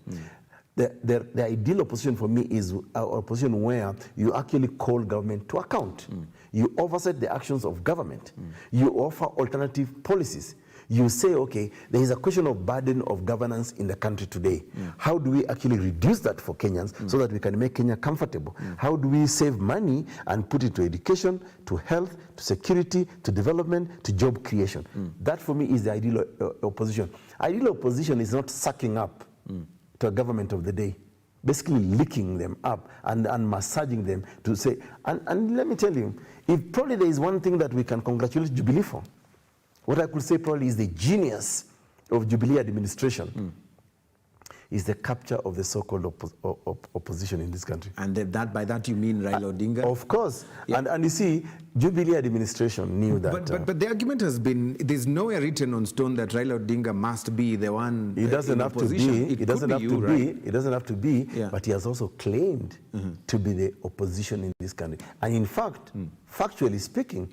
The ideal opposition for me is an opposition where you actually call government to account. You oversight the actions of government. You offer alternative policies. You say, okay, there is a question of burden of governance in the country today. How do we actually reduce that for Kenyans so that we can make Kenya comfortable? How do we save money and put it to education, to health, to security, to development, to job creation? That for me is the ideal opposition. Ideal opposition is not sucking up to a government of the day, basically licking them up and massaging them to say, and let me tell you, if probably there is one thing that we can congratulate Jubilee for, what I could say probably is the genius of Jubilee administration is the capture of the so-called opposition in this country. And by that you mean Raila Odinga? Of course. Yeah. And you see, Jubilee administration knew that. But the argument has been, there's nowhere written on stone that Raila Odinga must be the one He doesn't have to be. It doesn't have to be. It doesn't have to be. Yeah. But he has also claimed to be the opposition in this country. And in fact, factually speaking,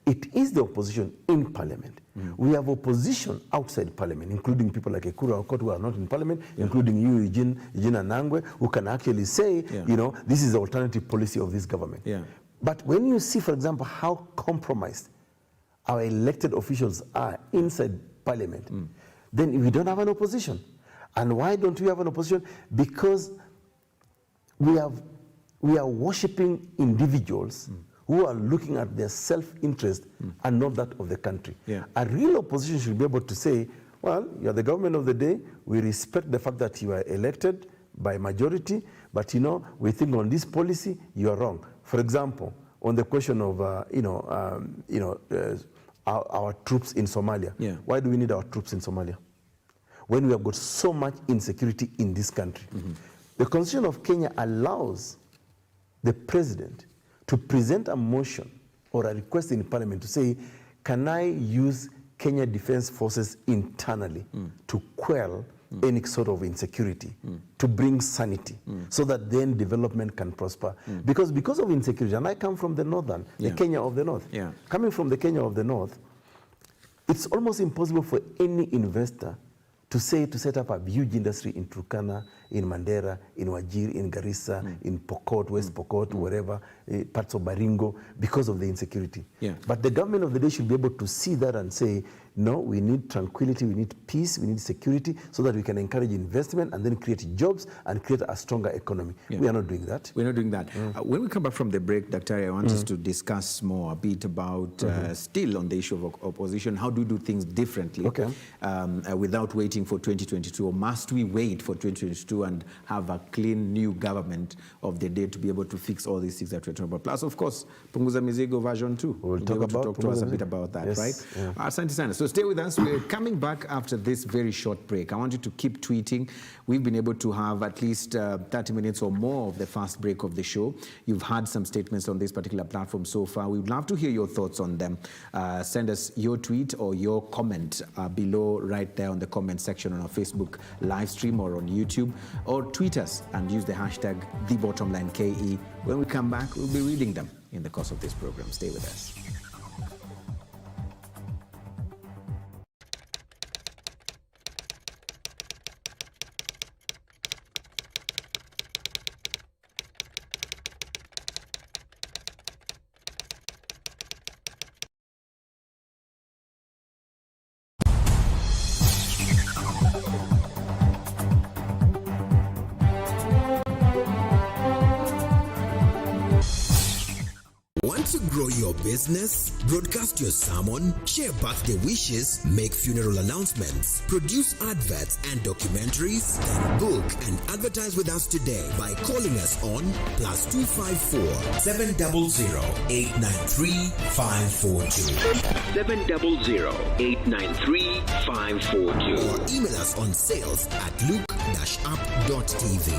it is the opposition in parliament. We have opposition outside parliament, including people like Ekuru Aukot who are not in parliament, including you, Eugene Anangwe, who can actually say, you know, this is the alternative policy of this government. But when you see, for example, how compromised our elected officials are inside parliament, then we don't have an opposition. And why don't we have an opposition? Because we are worshipping individuals who are looking at their self-interest and not that of the country. A real opposition should be able to say, well, you're the government of the day, we respect the fact that you are elected by majority, but you know, we think on this policy, you are wrong. For example, on the question of, our troops in Somalia. Why do we need our troops in Somalia? When we have got so much insecurity in this country. The Constitution of Kenya allows the president to present a motion or a request in parliament to say, can I use Kenya Defense Forces internally to quell any sort of insecurity, to bring sanity, so that then development can prosper. Because of insecurity, and I come from the northern, the Kenya of the north. Coming from the Kenya of the north, it's almost impossible for any investor to set up a huge industry in Turkana, in Mandera, in Wajir, in Garissa, in Pokot, West Pokot, wherever, parts of Baringo, because of the insecurity. But the government of the day should be able to see that and say, no, we need tranquility, we need peace, we need security, so that we can encourage investment and then create jobs and create a stronger economy. We are not doing that. We're not doing that. When we come back from the break, Dr. I want us to discuss more a bit about, still on the issue of opposition, how do we do things differently without waiting for 2022, or must we wait for 2022 and have a clean new government of the day to be able to fix all these things that we're talking about? Plus, of course, Punguza Mizigo version 2. We'll talk to us a bit about that, right? Asante sana. So stay with us. We're coming back after this very short break. I want you to keep tweeting. We've been able to have at least 30 minutes or more of the first break of the show. You've had some statements on this particular platform so far. We would love to hear your thoughts on them. Send us your tweet or your comment below right there on the comment section on our Facebook live stream or on YouTube, or tweet us and use the hashtag #TheBottomLineKE. When we come back, we'll be reading them in the course of this program. Stay with us. grow your business? Broadcast your sermon, share birthday wishes, make funeral announcements, produce adverts and documentaries? Then book and advertise with us today by calling us on +254 700 893 542 700 893 542 or email us on sales@luke-up.tv.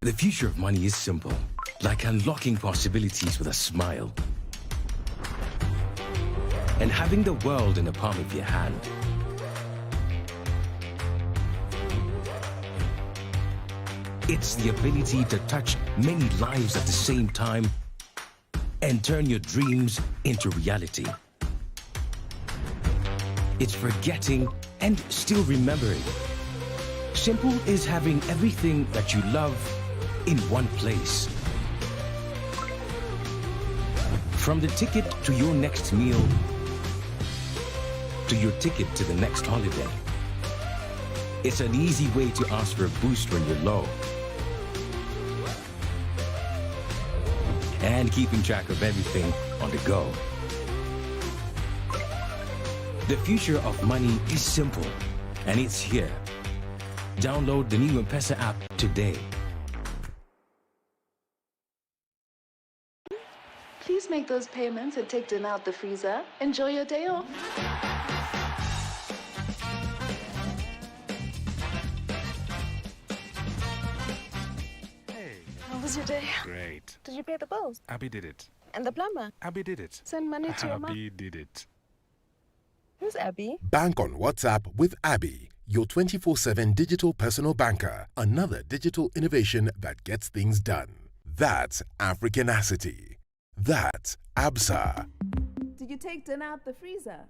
The future of money is simple, like unlocking possibilities with a smile and having the world in the palm of your hand. It's the ability to touch many lives at the same time and turn your dreams into reality. It's forgetting and still remembering. Simple is having everything that you love in one place. From the ticket to your next meal, to your ticket to the next holiday. It's an easy way to ask for a boost when you're low. And keeping track of everything on the go. The future of money is simple, and it's here. Download the new M-Pesa app today. Please make those payments and take dinner out the freezer. Enjoy your day off. Hey. How was your day? Great. Did you pay the bills? Abby did it. And the plumber? Abby did it. Send money to your mom? Abby did it. Who's Abby? Bank on WhatsApp with Abby, your 24/7 digital personal banker. Another digital innovation that gets things done. That's Africanacity. That's ABSA. Did you take dinner out the freezer?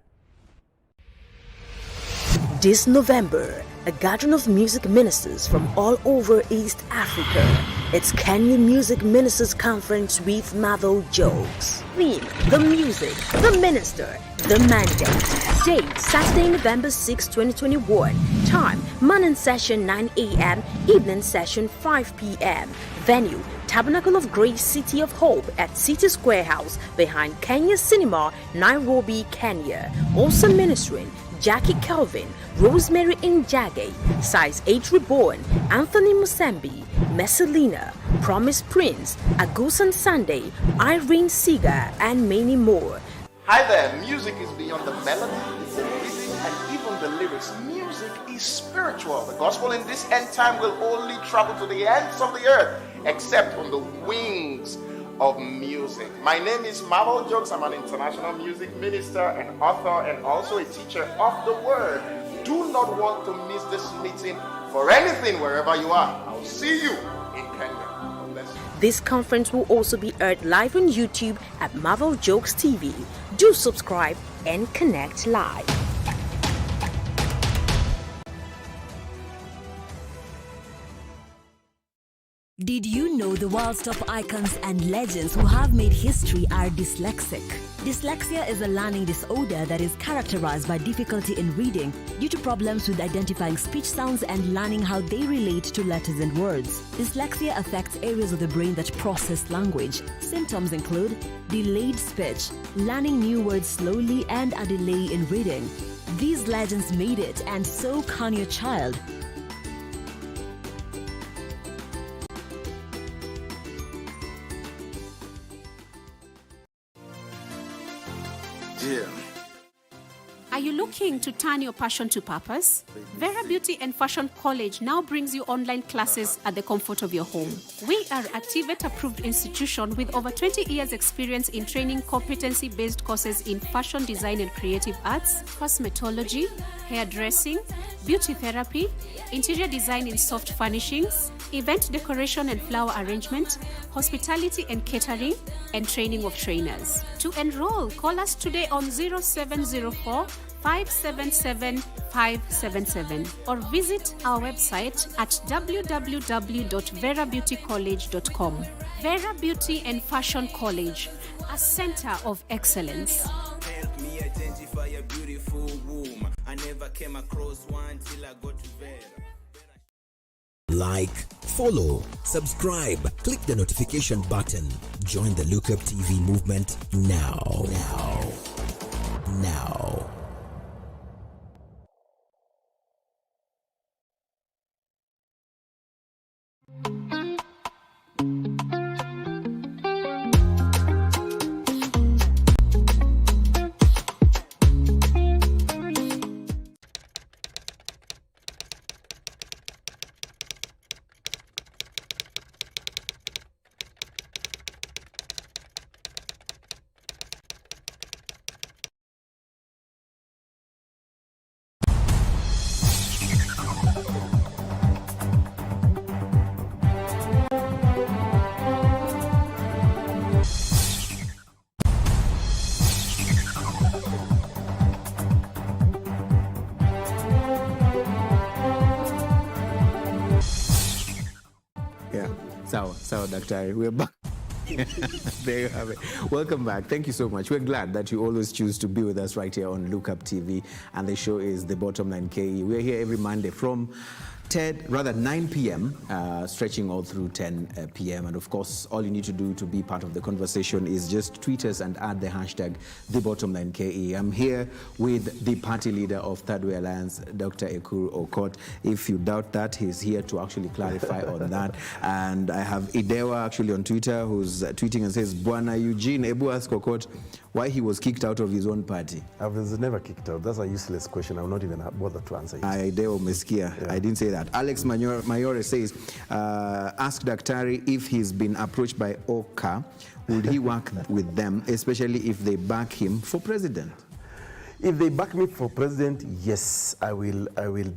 This November, a gathering of music ministers from all over East Africa. It's Kenya Music Ministers Conference with Mavo Jokes. Theme, the music, the minister, the mandate. Date, Saturday, November 6, 2021. Time, morning session 9 a.m., evening session 5 p.m. Venue, Tabernacle of Grace City of Hope at City Square House behind Kenya Cinema, Nairobi, Kenya. Also ministering, Jackie Kelvin, Rosemary Njage, Size 8 Reborn, Anthony Musambi, Messalina, Promise Prince, Agusan Sunday, Irene Seeger, and many more. Hi there, music is beyond the melody, the rhythm, and even the lyrics. Music is spiritual. The gospel in this end time will only travel to the ends of the earth, except on the wings of music. My name is Mavo Jokes. I'm an international music minister and author and also a teacher of the word. Do not want to miss this meeting for anything wherever you are. I'll see you in Kenya. God bless you. This conference will also be aired live on YouTube at Marvel Jokes TV. Do subscribe and connect live. Did you know the world's top icons and legends who have made history are dyslexic? Dyslexia is a learning disorder that is characterized by difficulty in reading due to problems with identifying speech sounds and learning how they relate to letters and words. Dyslexia affects areas of the brain that process language. Symptoms include delayed speech, learning new words slowly, and a delay in reading. These legends made it, and so can your child. Yeah. Are you looking to turn your passion to purpose? Vera Beauty and Fashion College now brings you online classes at the comfort of your home. We are a TVET-approved institution with over 20 years experience in training competency-based courses in fashion design and creative arts, cosmetology, hairdressing, beauty therapy, interior design in soft furnishings, event decoration and flower arrangement, hospitality and catering, and training of trainers. To enroll, call us today on 0704 577 577 or visit our website at www.verabeautycollege.com. Vera Beauty and Fashion College, a center of excellence. Help me identify a beautiful womb. I never came across one till I got to Vera. Like, follow, subscribe, click the notification button. Join the Look Up TV movement now. Now. Sawa Daktari, we're back. There you have it. Welcome back. Thank you so much. We're glad that you always choose to be with us right here on Look Up TV, and the show is The Bottom Line KE. We're here every Monday from 9 p.m., stretching all through 10 p.m. And of course, all you need to do to be part of the conversation is just tweet us and add the hashtag TheBottomLineKE. I'm here with the party leader of Thirdway Alliance, Dr. Ekuru Aukot. If you doubt that, he's here to actually clarify on that. And I have Idewa actually on Twitter who's tweeting and says, Bwana Eugene, Ebu ask Aukot why he was kicked out of his own party. I was never kicked out. That's a useless question. I will not even bother to answer it. Idewa Meskia. Yeah. I didn't say that. Alex Mayore says, ask Daktari if he's been approached by Oka, would he work with them, especially if they back him for president? If they back me for president, yes, I will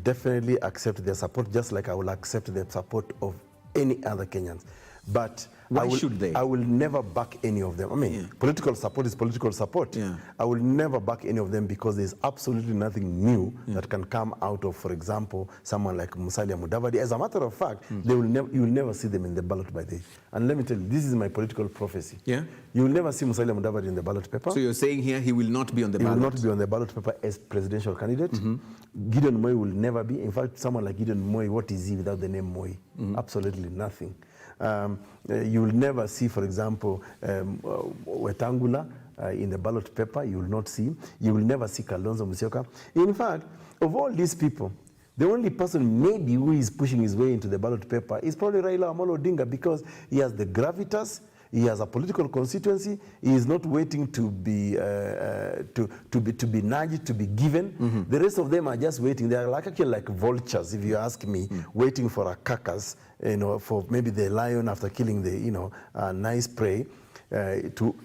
definitely accept their support, just like I will accept the support of any other Kenyans. But why should they? I will never back any of them. I mean, political support is political support. Yeah. I will never back any of them because there's absolutely nothing new that can come out of, for example, someone like Musalia Mudavadi. As a matter of fact, you will never see them in the ballot by day. And let me tell you, this is my political prophecy. Yeah. You will never see Musalia Mudavadi in the ballot paper. So you're saying here he will not be on the ballot? He will not be on the ballot paper as presidential candidate. Gideon Moi will never be. In fact, someone like Gideon Moi, what is he without the name Moi? Absolutely nothing. You will never see, for example, Wetangula in the ballot paper. You will not see. You will never see Kalonzo Musyoka. In fact, of all these people, the only person maybe who is pushing his way into the ballot paper is probably Raila Amolo Odinga, because he has the gravitas, he has a political constituency, he is not waiting to be nudged, to be given. The rest of them are just waiting. They are actually like vultures, if you ask me, waiting for a carcass, for maybe the lion after killing the, nice prey, to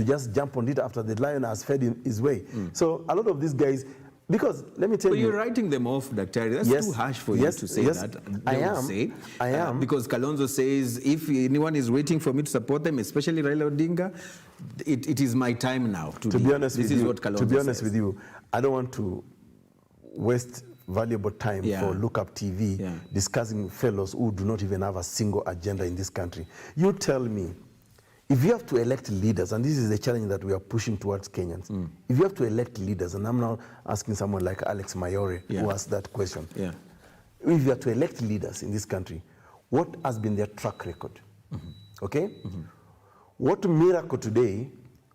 just jump on it after the lion has fed his way. So a lot of these guys, because let me tell you, you're writing them off, Daktari. That's too harsh for you to say that. I am. Because Kalonzo says, if anyone is waiting for me to support them, especially Raila Odinga, it is my time now. To be honest with you, to be honest with you, I don't want to waste valuable time for Look Up TV discussing fellows who do not even have a single agenda in this country. You tell me, if you have to elect leaders, and this is the challenge that we are pushing towards Kenyans, if you have to elect leaders, and I'm now asking someone like Alex Mayore who asked that question, if you have to elect leaders in this country, what has been their track record? Okay? What miracle today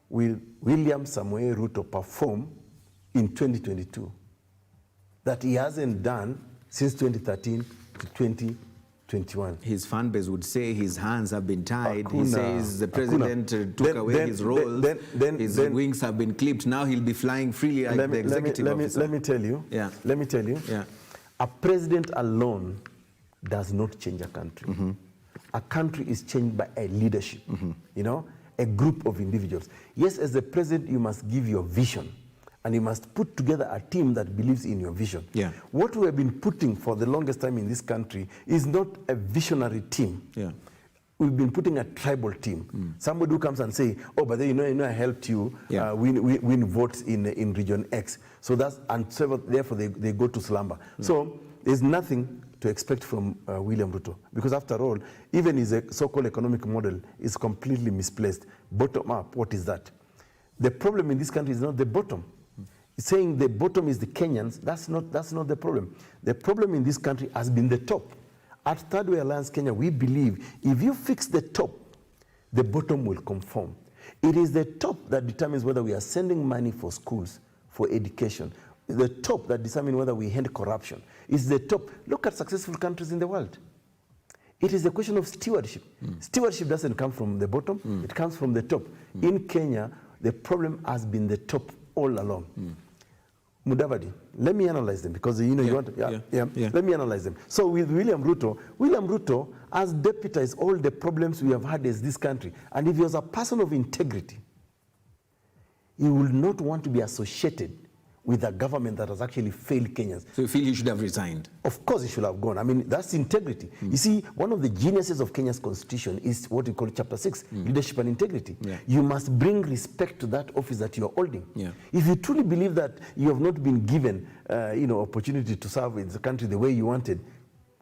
will William Samoei Ruto perform in 2022 that he hasn't done since 2013 to 2021? His fan base would say his hands have been tied. He says the president took away his roles. His wings have been clipped. Now he'll be flying freely like the executive officer. Let me tell you. Let me tell you. A president alone does not change a country. A country is changed by a leadership. A group of individuals. Yes, as the president, you must give your vision. And you must put together a team that believes in your vision. What we have been putting for the longest time in this country is not a visionary team. We've been putting a tribal team. Somebody who comes and say, oh, but then, I helped you win votes in region X. So therefore they go to slumber. So there's nothing to expect from William Ruto, because after all, even his so-called economic model is completely misplaced. Bottom up, what is that? The problem in this country is not the bottom. Saying the bottom is the Kenyans, that's not the problem. The problem in this country has been the top. At Thirdway Alliance Kenya, we believe if you fix the top, the bottom will conform. It is the top that determines whether we are sending money for schools, for education. The top that determines whether we end corruption. It's the top. Look at successful countries in the world. It is a question of stewardship. Stewardship doesn't come from the bottom, it comes from the top. In Kenya, the problem has been the top all along. Mudavadi, let me analyze them because you want let me analyze them. So with William Ruto has deputized all the problems we have had as this country. And if he was a person of integrity, he would not want to be associated with a government that has actually failed Kenyans. So you feel he should have resigned? Of course he should have gone. I mean, that's integrity. You see, one of the geniuses of Kenya's constitution is what we call Chapter 6, leadership and integrity. You must bring respect to that office that you are holding. If you truly believe that you have not been given opportunity to serve in the country the way you wanted,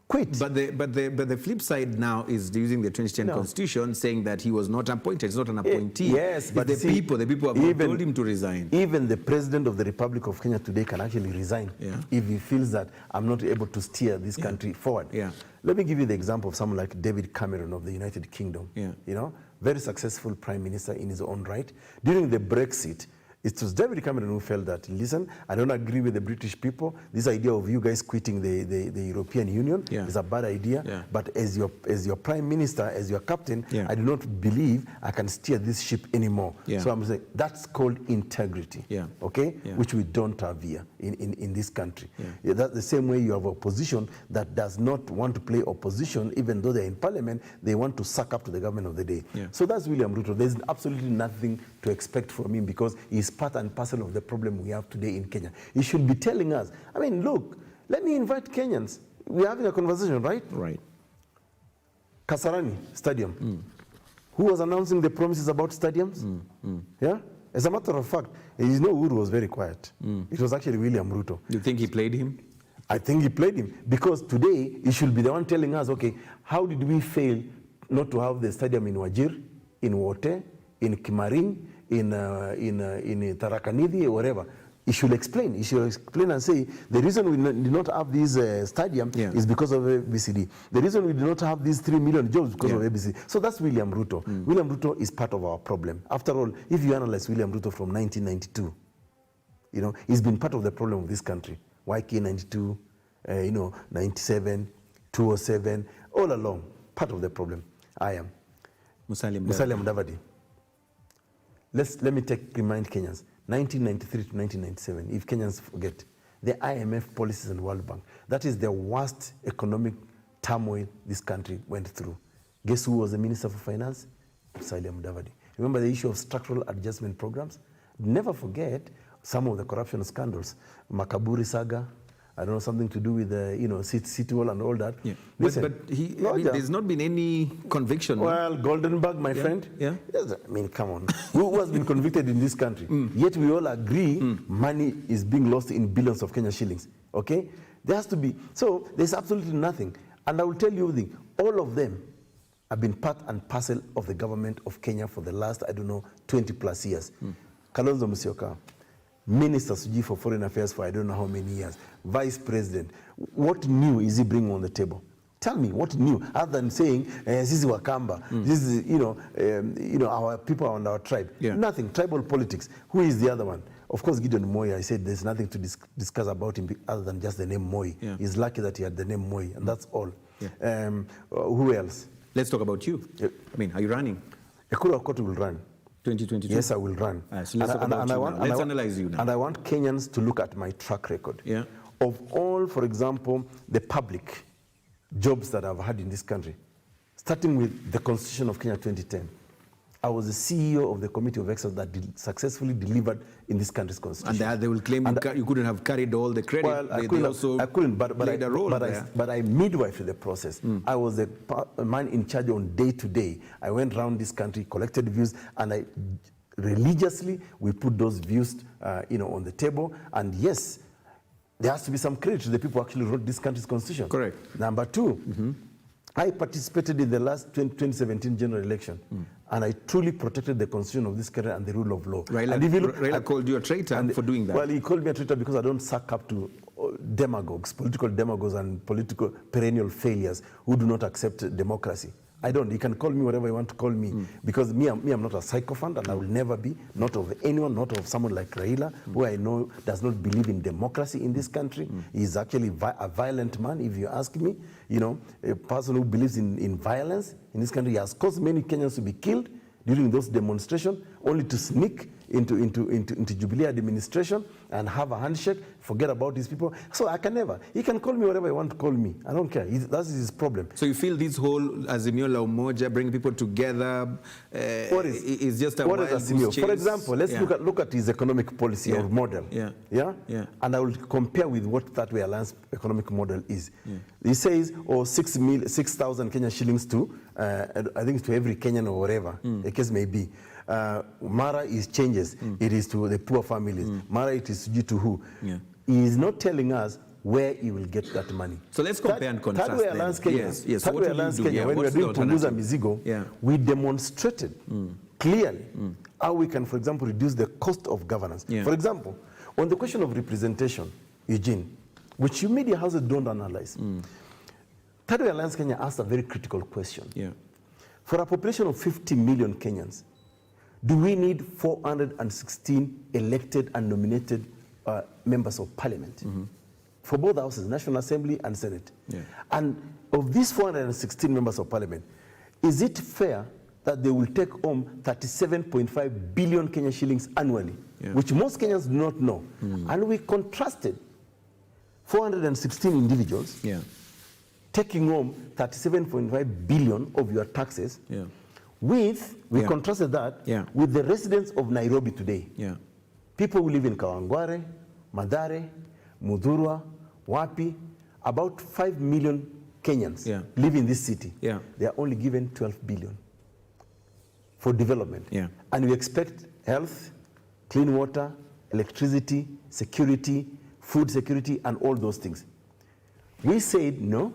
quit. But the flip side now is using the 2010 constitution, saying that he was not appointed. He's not an appointee. Yes, but the people have told him to resign. Even the president of the Republic of Kenya today can actually resign if he feels that I'm not able to steer this country forward. Let me give you the example of someone like David Cameron of the United Kingdom. You know, very successful prime minister in his own right. During the Brexit, it was David Cameron who felt that, listen, I don't agree with the British people. This idea of you guys quitting the European Union is a bad idea. But as your prime minister, as your captain, I do not believe I can steer this ship anymore. So I'm saying that's called integrity, okay? Which we don't have here in this country. That's the same way you have opposition that does not want to play opposition, even though they're in parliament, they want to suck up to the government of the day. So that's William Ruto. There's absolutely nothing to expect from him because he's part and parcel of the problem we have today in Kenya. He should be telling us, I mean, look, let me invite Kenyans. We're having a conversation, right? Right. Kasarani Stadium. Who was announcing the promises about stadiums? Yeah? As a matter of fact, you know, Uhuru was very quiet. It was actually William Ruto. You think he played him? I think he played him because today he should be the one telling us, okay, how did we fail not to have the stadium in Wajir, in Wote, in Kimaring, in Tarakanidhi, or whatever. He should explain. He should explain and say, the reason we did not have this stadium is because of ABCD. The reason we did not have these 3 million jobs because of ABCD. So that's William Ruto. William Ruto is part of our problem. After all, if you analyze William Ruto from 1992, you know, he's been part of the problem of this country. YK 92, 97, 207, all along, part of the problem. I am. Musalia Mudavadi. Let me remind Kenyans, 1993 to 1997, if Kenyans forget, the IMF policies and World Bank, that is the worst economic turmoil this country went through. Guess who was the Minister for Finance? Musalia Mudavadi. Remember the issue of structural adjustment programs? Never forget some of the corruption scandals. Makaburi saga, I don't know, something to do with City Hall and all that. Listen, but there's not been any conviction. Well, Goldenberg, my friend. Yes, I mean, come on. Who has been convicted in this country? Yet we all agree money is being lost in billions of Kenya shillings. Okay? There has to be. So there's absolutely nothing. And I will tell you, all of them have been part and parcel of the government of Kenya for the last, 20 plus years. Kalonzo Musyoka, Minister Suji for Foreign Affairs for I don't know how many years, Vice President. What new is he bringing on the table? Tell me, what new, other than saying, this is Wakamba, this is, our people and our tribe. Nothing, tribal politics. Who is the other one? Of course, Gideon Moi, I said there's nothing to discuss about him other than just the name Moi. He's lucky that he had the name Moi, and that's all. Who else? Let's talk about you. I mean, are you running? Ekuru Aukot will run. 2022? Yes, I will run. So let's talk about you now. Let's analyze you now. And I want Kenyans to look at my track record. Of all, for example, the public jobs that I've had in this country, starting with the Constitution of Kenya 2010. I was the CEO of the Committee of Excellence that successfully delivered in this country's constitution. And they will claim you couldn't have carried all the credit. Well, I couldn't, but I midwife the process. I was the man in charge on day to day. I went around this country, collected views, and religiously we put those views on the table. And yes, there has to be some credit to the people who actually wrote this country's constitution. Correct. Number two, I participated in the last 2017 general election, and I truly protected the constitution of this country and the rule of law. Raila called you a traitor for doing that. Well, he called me a traitor because I don't suck up to demagogues, political demagogues and political perennial failures who do not accept democracy. I don't. You can call me whatever you want to call me, because I'm not a sycophant, and I will never be, not of anyone, not of someone like Raila, who I know does not believe in democracy in this country. He's actually a violent man, if you ask me. You know, a person who believes in violence in this country. He has caused many Kenyans to be killed during those demonstrations, only to sneak into Jubilee administration and have a handshake, forget about these people. So I can never. He can call me whatever he wants to call me. I don't care. That's his problem. So you feel this whole Azimio la Umoja, bring people together, is just a what wild is Azimio? goose chase? For example, let's look at his economic policy or model. And I will compare with what Thirdway Alliance economic model is. He says, 6,000 Kenyan shillings to, I think to every Kenyan or whatever the case may be. Mara is changes. It is to the poor families. Mara, it is due to who? He is not telling us where he will get that money. So let's compare and contrast. Thirdway Alliance Kenya, Thirdway Alliance Kenya, when we were doing Punguza Mizigo, we demonstrated clearly how we can, for example, reduce the cost of governance. For example, on the question of representation, Eugene, which you media houses don't analyze, Thirdway Alliance Kenya asked a very critical question. For a population of 50 million Kenyans, do we need 416 elected and nominated members of parliament for both houses, National Assembly and Senate? And of these 416 members of parliament, is it fair that they will take home 37.5 billion Kenyan shillings annually, which most Kenyans do not know? And we contrasted 416 individuals taking home 37.5 billion of your taxes with, we contrasted that with the residents of Nairobi today. People who live in Kawangware, Mathare, Mudhurwa, Wapi, about 5 million Kenyans live in this city. They are only given 12 billion for development. And we expect health, clean water, electricity, security, food security, and all those things. We said no.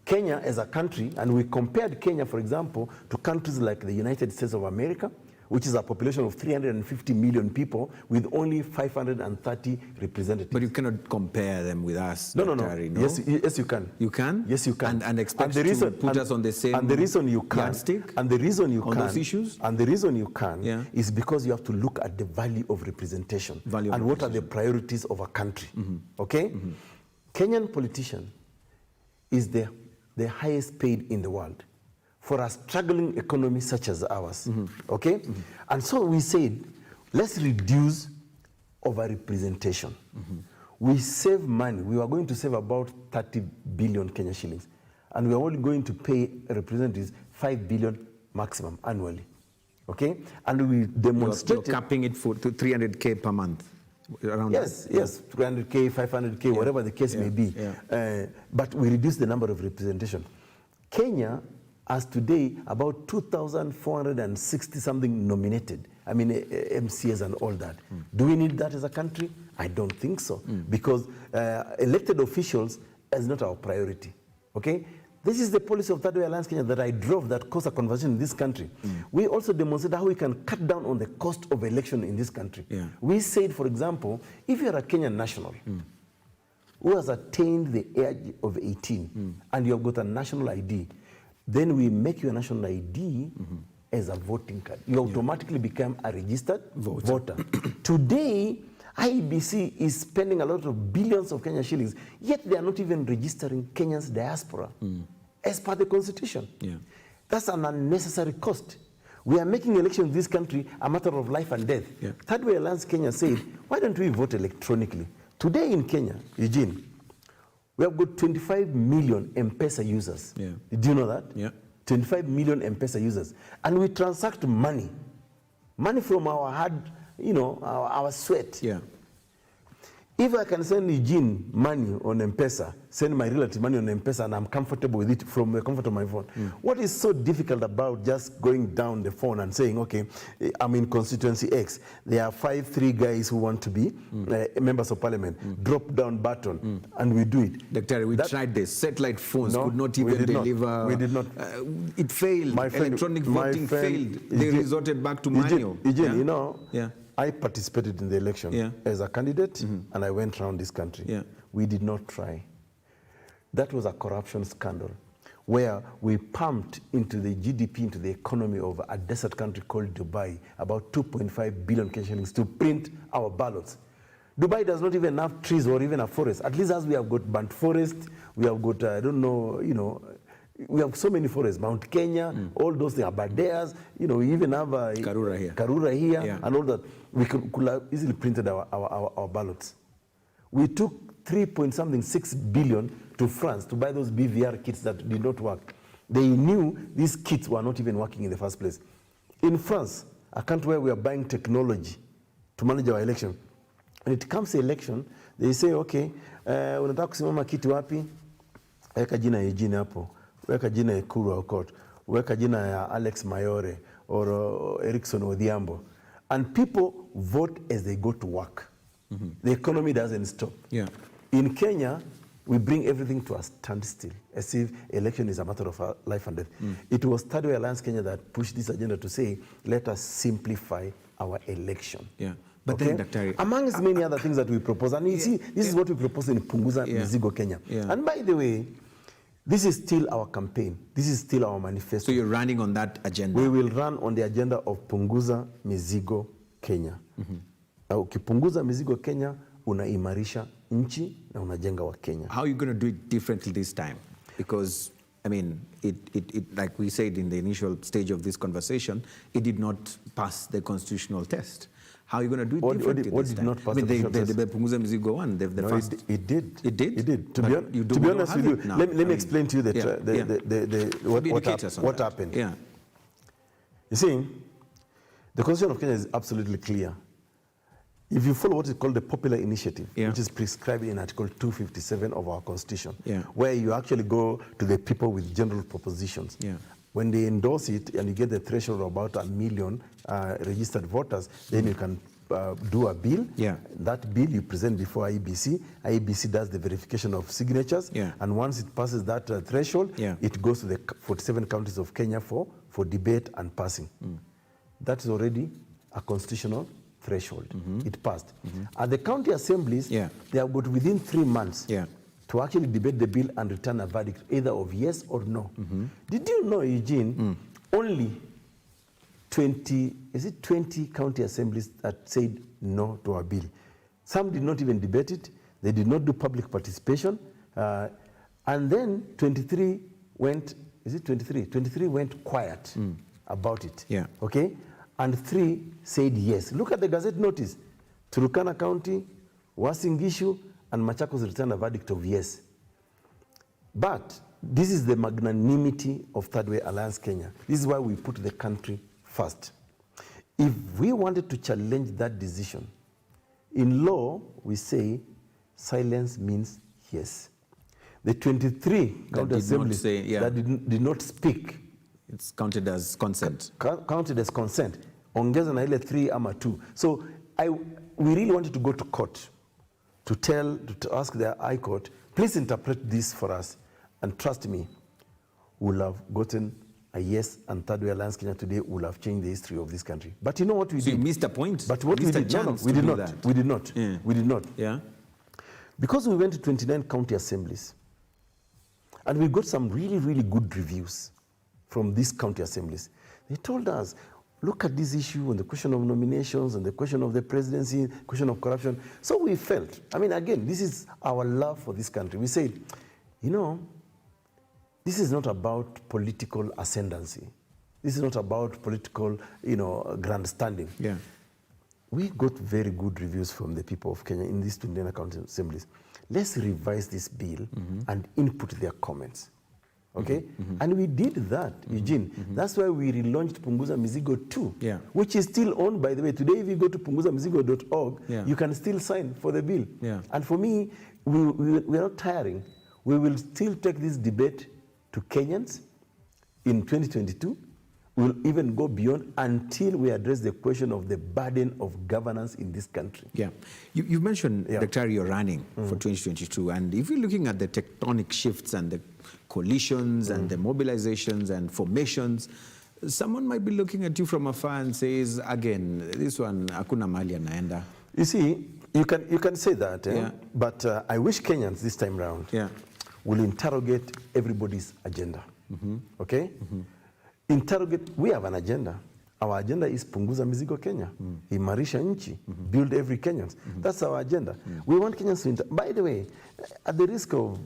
Kenya as a country, and we compared Kenya, for example, to countries like the United States of America, which is a population of 350 million people with only 530 representatives. But you cannot compare them with us. No. No? Yes, you can. You can? Yes, you can. And expect to put us on the same and the reason you can, yardstick and the reason you on can, those issues? And the reason you can is because you have to look at the value of representation and what are the priorities of a country. Okay? Kenyan politician is the highest paid in the world for a struggling economy such as ours. Okay? And so we said, let's reduce over-representation. We save money. We are going to save about 30 billion Kenya shillings. And we are only going to pay representatives 5 billion maximum annually. Okay? And we demonstrated... You're capping it to 300K per month. Around yes, 300K, 500K, whatever the case may be. But we reduce the number of representation. Kenya has today about 2,460 something nominated. I mean, MCAs and all that. Do we need that as a country? I don't think so, because elected officials is not our priority. Okay? This is the policy of Thirdway Alliance Kenya that I drove that caused a conversion in this country. We also demonstrated how we can cut down on the cost of election in this country. We said, for example, if you're a Kenyan national who has attained the age of 18 and you have got a national ID, then we make you a national ID as a voting card. You automatically become a registered voter. Today, IEBC is spending a lot of billions of Kenyan shillings, yet they are not even registering Kenya's diaspora as per the constitution. That's an unnecessary cost. We are making elections in this country a matter of life and death. Thirdway Alliance Kenya said, why don't we vote electronically? Today in Kenya, Eugene, we have got 25 million M-Pesa users. Do you know that? 25 million M-Pesa users. And we transact money from our hard, our sweat. If I can send Eugene money on M-Pesa, send my relative money on M-Pesa, and I'm comfortable with it from the comfort of my phone, what is so difficult about just going down the phone and saying, okay, I'm in constituency X, there are 3 guys who want to be members of parliament, drop down button, and we do it. Dr. We tried this. Satellite phones could not even deliver. We did not. It failed. My friend, Electronic voting failed. They resorted back to manual. Eugene, I participated in the election as a candidate, and I went around this country. We did not try. That was a corruption scandal where we pumped into the GDP, into the economy of a desert country called Dubai, about 2.5 billion Kenyan shillings to print our ballots. Dubai does not even have trees or even a forest. At least as we have got burnt forest, we have got, I don't know, you know, we have so many forests, Mount Kenya, all those things, Abadeas, you know, we even have Karura here and all that. We could have easily printed our ballots. We took 3.6 billion to France to buy those BVR kits that did not work. They knew these kits were not even working in the first place. In France, a country where we are buying technology to manage our election, when it comes to election, they say, okay, unataka kusimama kiti wapi? Weka jina Eugene hapo. Weka jina Ekuru Aukot. Weka jina ya Alex Mayore or Erickson Odhiambo. And people vote as they go to work. The economy doesn't stop. In Kenya, we bring everything to a standstill, as if election is a matter of life and death. It was Thirdway Alliance Kenya that pushed this agenda to say, let us simplify our election. But then, Dr. amongst many other things that we propose, and you see, this is what we propose in Punguza Mizigo, Kenya. And by the way, this is still our campaign. This is still our manifesto. So you're running on that agenda? We will run on the agenda of Punguza Mizigo, Kenya. Ukipunguza mizigo Kenya, unaimarisha nchi na unajenga wa Kenya. How are you going to do it differently this time? Because, I mean, it like we said in the initial stage of this conversation, it did not pass the constitutional test. How are you going to do it differently what this did time? not pass I mean, the Punguza Mizigo one, the no, first. It did. It did? It did. To But be honest with you, let me explain to you what happened. You see, the Constitution of Kenya is absolutely clear. If you follow what is called the popular initiative, which is prescribed in Article 257 of our Constitution, where you actually go to the people with general propositions. When they endorse it and you get the threshold of about 1 million registered voters, then you can do a bill. That bill you present before IEBC. IEBC does the verification of signatures. And once it passes that threshold, it goes to the 47 counties of Kenya for debate and passing. That is already a constitutional threshold. It passed. At the county assemblies, they have got within 3 months to actually debate the bill and return a verdict either of yes or no. Did you know, Eugene, only 20 county assemblies that said no to our bill? Some did not even debate it. They did not do public participation. And then 23 went, 23 went quiet about it. Okay? And 3 said yes. Look at the Gazette notice. Turkana County, Uasin Gishu, and Machakos returned a verdict of yes. But this is the magnanimity of Thirdway Alliance Kenya. This is why we put the country first. If we wanted to challenge that decision, in law, we say silence means yes. The 23 county assemblies that did not speak, it's counted as consent. Counted as consent. Ongeza na ile 3 ama 2. So we really wanted to go to court to ask the High Court, please interpret this for us. And trust me, we'll have gotten a yes, and Thirdway Alliance Kenya today will have changed the history of this country. But you know what we did? You missed a point. But what we did? No, we did not. We did not. We did not. Because we went to 29 county assemblies, and we got some really, really good reviews from these county assemblies. They told us, look at this issue on the question of nominations and the question of the presidency, question of corruption. So we felt, I mean, again, this is our love for this country. We said, you know, this is not about political ascendancy. This is not about political, you know, grandstanding. We got very good reviews from the people of Kenya in these 29 county assemblies. Let's revise this bill and input their comments. Okay? And we did that, Eugene. That's why we relaunched Punguza Mizigo 2, which is still owned, by the way. Today, if you go to punguzamizigo.org, you can still sign for the bill. And for me, we're not tiring. We will still take this debate to Kenyans in 2022. We'll even go beyond until we address the question of the burden of governance in this country. You mentioned, Dr. you're running for 2022, and if you're looking at the tectonic shifts and the coalitions and the mobilizations and formations, Someone might be looking at you from afar and says, again, this one, hakuna mali anaenda. You see, you can say that, but I wish Kenyans this time round will interrogate everybody's agenda, okay? Interrogate, we have an agenda. Our agenda is Punguza Mizigo Kenya, imarisha nchi, build every Kenyan. That's our agenda. We want Kenyans to, by the way, at the risk of,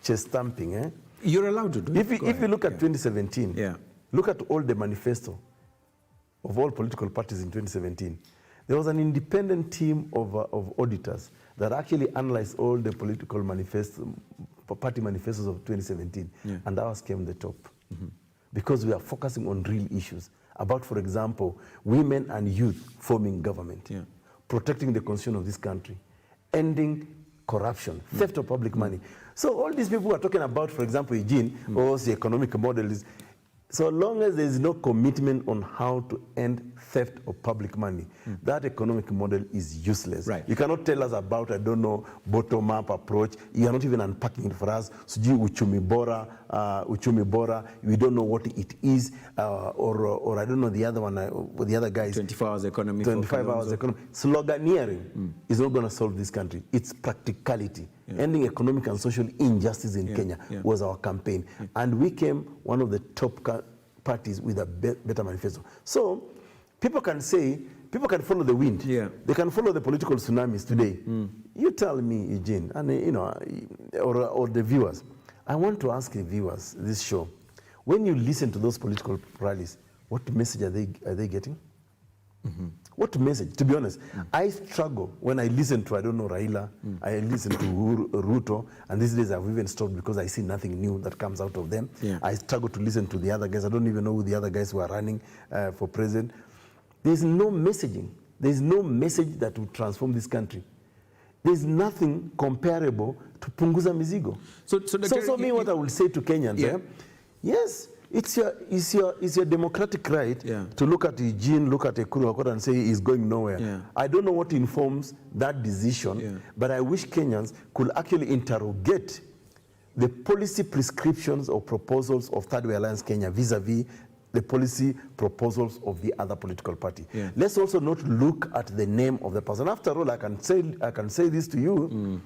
chest stamping, you're allowed to do it. If you look at 2017, look at all the manifesto of all political parties in 2017. There was an independent team of auditors that actually analyzed all the political party manifestos of 2017, and ours came the top. Because we are focusing on real issues about, for example, women and youth forming government, protecting the constitution of this country, ending corruption, theft of public money. So all these people who are talking about, for example, Eugene, or the economic model is, so long as there is no commitment on how to end theft of public money, that economic model is useless. Right. You cannot tell us about, I don't know, bottom-up approach. You are not even unpacking it for us. Suji uchumi bora, we don't know what it is, or I don't know the other one, the other guys. 24 hours economy. 25 hours economy. Sloganeering is not going to solve this country. It's practicality. Ending economic and social injustice in Kenya was our campaign. And we came one of the top parties with a better manifesto. So people can say, people can follow the wind. They can follow the political tsunamis today. You tell me, Eugene, and or the viewers. I want to ask the viewers this show, when you listen to those political rallies, what message are they getting? What message? To be honest, I struggle when I listen to, I don't know, Raila, I listen to Ruto, and these days I've even stopped because I see nothing new that comes out of them. I struggle to listen to the other guys. I don't even know who the other guys who are running for president. There's no messaging. There's no message that will transform this country. There's nothing comparable to Punguza Mizigo. So me, what I will say to Kenyans, yes, it's your democratic right to look at Eugene, look at Ekuru Aukot and say he's going nowhere. I don't know what informs that decision, but I wish Kenyans could actually interrogate the policy prescriptions or proposals of Thirdway Alliance Kenya vis-a-vis the policy proposals of the other political party. Let's also not look at the name of the person. After all, I can say this to you.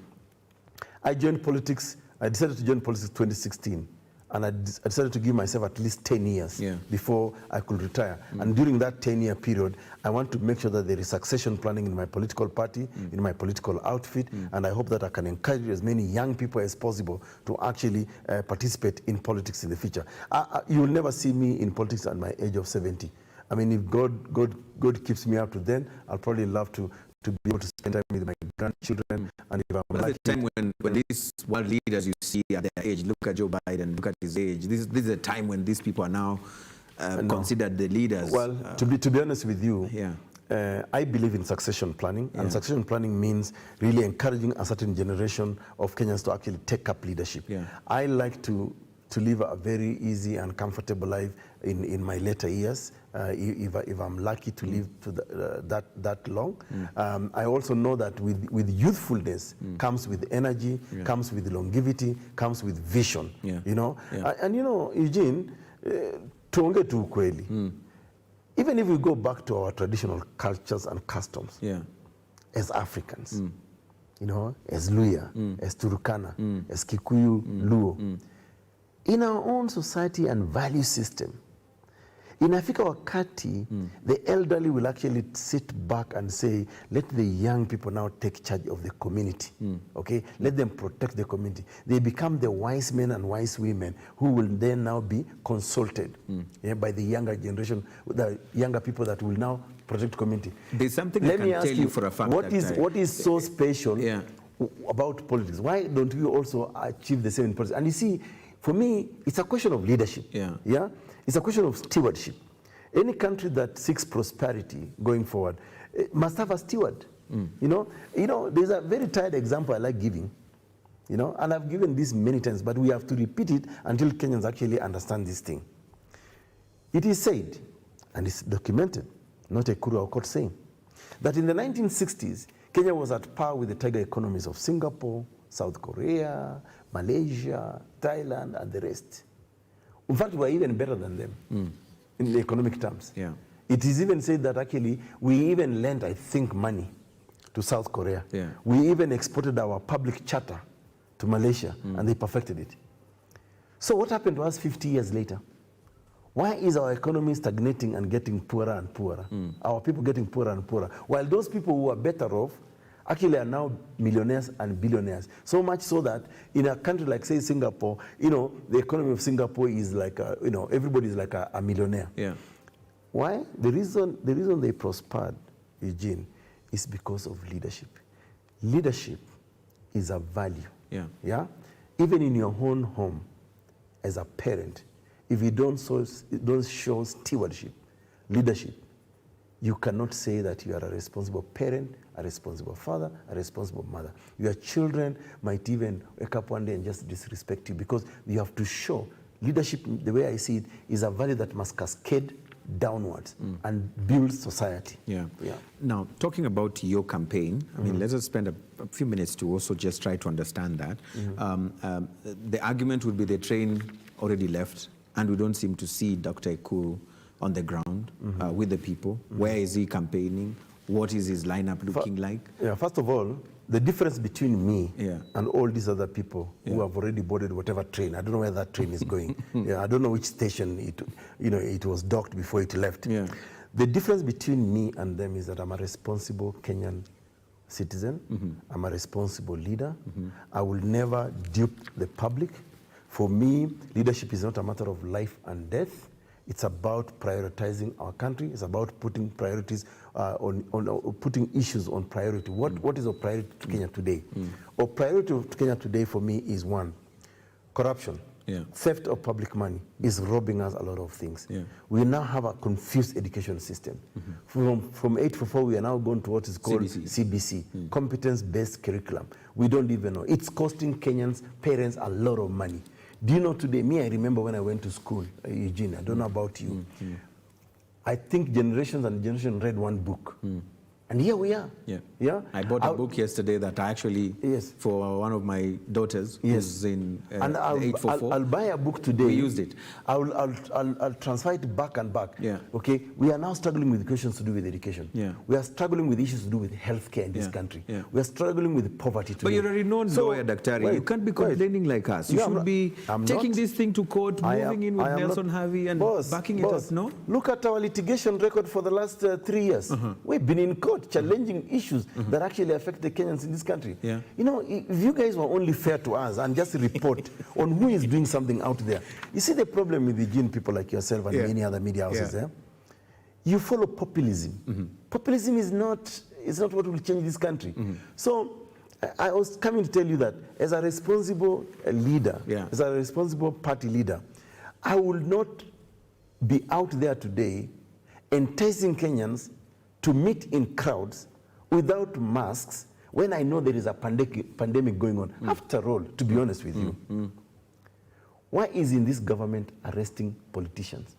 I joined politics. I decided to join politics in 2016. And I decided to give myself at least 10 years before I could retire. And during that 10-year period, I want to make sure that there is succession planning in my political party, in my political outfit, and I hope that I can encourage as many young people as possible to actually participate in politics in the future. You will never see me in politics at my age of 70. I mean, if God keeps me up to then, I'll probably love to be able to spend time with my grandchildren. And if I'm lucky, the time when these world leaders you see at their age, look at Joe Biden, look at his age. This is a time when these people are now considered the leaders. Well, to be honest with you, I believe in succession planning, and succession planning means really encouraging a certain generation of Kenyans to actually take up leadership. I like to live a very easy and comfortable life in my later years, if I'm lucky to live to that long. I also know that with youthfulness comes with energy, comes with longevity, comes with vision. And Eugene, tuonge tu ukweli. Even if we go back to our traditional cultures and customs, as Africans, as Luya, as Turkana, as Kikuyu, Luo, in our own society and value system, inafika wakati the elderly will actually sit back and say, let the young people now take charge of the community, okay? Let them protect the community. They become the wise men and wise women who will then now be consulted by the younger generation, the younger people that will now protect the community. There's something I can tell you for a fact. What is so special about politics? Why don't we also achieve the same in politics? And you see, for me, it's a question of leadership. It's a question of stewardship. Any country that seeks prosperity going forward must have a steward. There's a very tired example I like giving. And I've given this many times, but we have to repeat it until Kenyans actually understand this thing. It is said, and it's documented, not Ekuru Aukot saying, that in the 1960s, Kenya was at par with the tiger economies of Singapore, South Korea, Malaysia, Thailand, and the rest. In fact, we're even better than them in the economic terms. Yeah. It is even said that actually we even lent, I think, money to South Korea. Yeah. We even exported our public charter to Malaysia, and they perfected it. So what happened to us 50 years later? Why is our economy stagnating and getting poorer and poorer? Our people getting poorer and poorer, while those people who are better off actually are now millionaires and billionaires. So much so that in a country like, say, Singapore, the economy of Singapore is like, everybody is like a millionaire. Yeah. Why? The reason they prospered, Eugene, is because of leadership. Leadership is a value. Yeah. Yeah? Even in your own home, as a parent, if you don't show stewardship, leadership, you cannot say that you are a responsible parent, a responsible father, a responsible mother. Your children might even wake up one day and just disrespect you, because you have to show leadership. The way I see it is a value that must cascade downwards and build society. Yeah. Now, talking about your campaign, I mean, let us spend a few minutes to also just try to understand that. The argument would be the train already left, and we don't seem to see Dr. Ekuru on the ground with the people. Where is he campaigning? What is his lineup looking like? Yeah, first of all, the difference between me and all these other people who have already boarded whatever train, I don't know where that train is going. I don't know which station it was docked before it left. The difference between me and them is that I'm a responsible Kenyan citizen. I'm a responsible leader. I will never dupe the public. For me, leadership is not a matter of life and death. It's about prioritizing our country. It's about putting priorities putting issues on priority. What is a priority to Kenya today? A priority to Kenya today for me is one, corruption. Theft of public money is robbing us a lot of things. We now have a confused education system. From 844, we are now going to what is called CBC, competence-based curriculum. We don't even know. It's costing Kenyans, parents, a lot of money. Do you know today, I remember when I went to school, Eugene, I don't know about you. I think generations and generations read one book. And here we are. I bought a book yesterday that I actually, for one of my daughters who's in and 844. I'll buy a book today. We used it. I'll transfer it back and back. Okay, we are now struggling with questions to do with education. We are struggling with issues to do with healthcare in this country. We are struggling with poverty today. But you're a renowned lawyer, Daktari. You can't be complaining like us. You should be taking this thing to court, moving in with Nelson Harvey and backing it up, no? Look at our litigation record for the last 3 years. We've been in court challenging issues that actually affect the Kenyans in this country. You know, if you guys were only fair to us and just report on who is doing something out there. You see the problem with the Eugene people like yourself and many other media houses, you follow populism. Populism is not what will change this country. So I was coming to tell you that as a responsible leader, as a responsible party leader, I will not be out there today enticing Kenyans to meet in crowds without masks when I know there is a pandemic going on. After all, to be honest with you, why is in this government arresting politicians?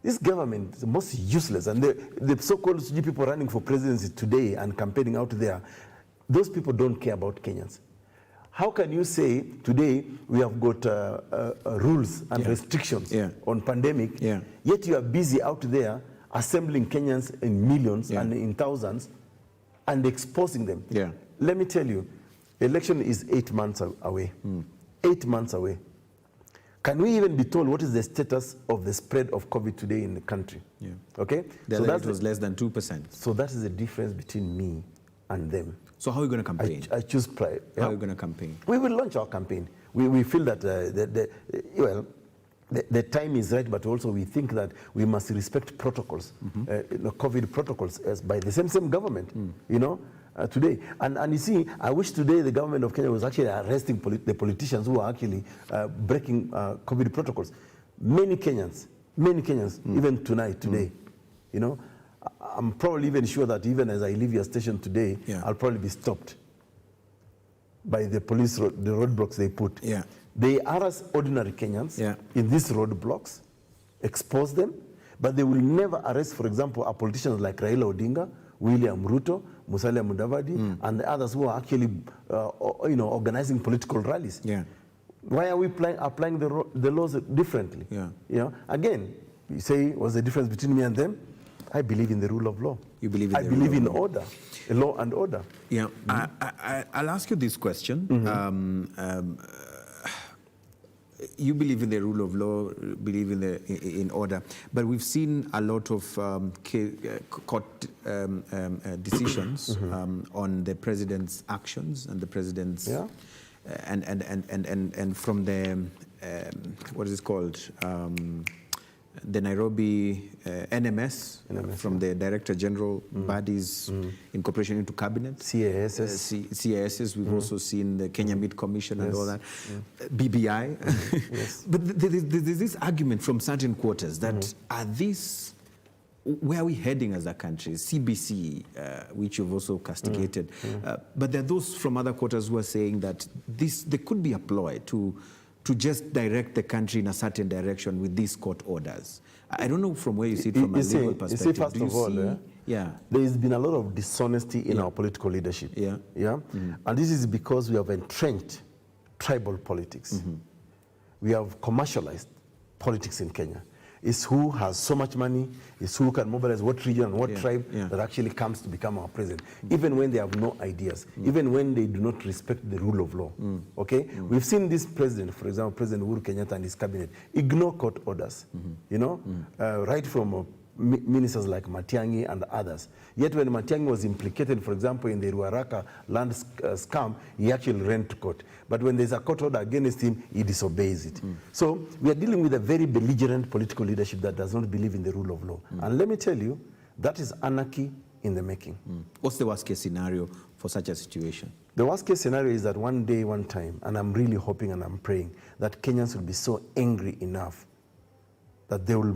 This government is the most useless, and the so-called people running for presidency today and campaigning out there, those people don't care about Kenyans. How can you say today we have got rules and restrictions on pandemic, yet you are busy out there assembling Kenyans in millions and in thousands and exposing them? Let me tell you, election is 8 months away. 8 months away. Can we even be told what is the status of the spread of COVID today in the country? Okay? So that was less than 2%. So that is the difference between me and them. So how are you going to campaign? I choose pride. How are you going to campaign? We will launch our campaign. We feel that the time is right, but also we think that we must respect protocols, COVID protocols, as by the same government, today. And you see, I wish today the government of Kenya was actually arresting the politicians who are actually breaking COVID protocols. Many Kenyans, even today, I'm probably even sure that even as I leave your station today, I'll probably be stopped by the police, the roadblocks they put. They arrest ordinary Kenyans in these roadblocks, expose them, but they will never arrest, for example, a politicians like Raila Odinga, William Ruto, Musalia Mudavadi, and the others who are actually, organizing political rallies. Why are we applying the laws differently? Yeah. You know, again, you say, what's the difference between me and them? I believe in the rule of law. You believe in I believe in order, law and order. Yeah. I'll ask you this question. You believe in the rule of law, believe in order, but we've seen a lot of court decisions on the president's actions and the president's and from the what is it called, the Nairobi NMS, from the Director General bodies incorporation into cabinet. CASs. We've also seen the Kenya Meat Commission and all that. BBI. But there's this argument from certain quarters that are these, where are we heading as a country? CBC, which you've also castigated. But there are those from other quarters who are saying that they could be employed to just direct the country in a certain direction with these court orders. I don't know from where you see it from a legal perspective. You see, first of all, there has been a lot of dishonesty in our political leadership. And this is because we have entrenched tribal politics. We have commercialized politics in Kenya. It's who has so much money, it's who can mobilize what region and what tribe that actually comes to become our president, even when they have no ideas, even when they do not respect the rule of law. Okay? We've seen this president, for example, President Uhuru Kenyatta and his cabinet, ignore court orders, you know, right from ministers like Matiang'i and others. Yet when Matiang'i was implicated, for example, in the Ruaraka land scam, he actually ran to court. But when there's a court order against him, he disobeys it. So we are dealing with a very belligerent political leadership that does not believe in the rule of law. And let me tell you, that is anarchy in the making. What's the worst case scenario for such a situation? The worst case scenario is that one day, one time, and I'm really hoping and I'm praying that Kenyans will be so angry enough that they will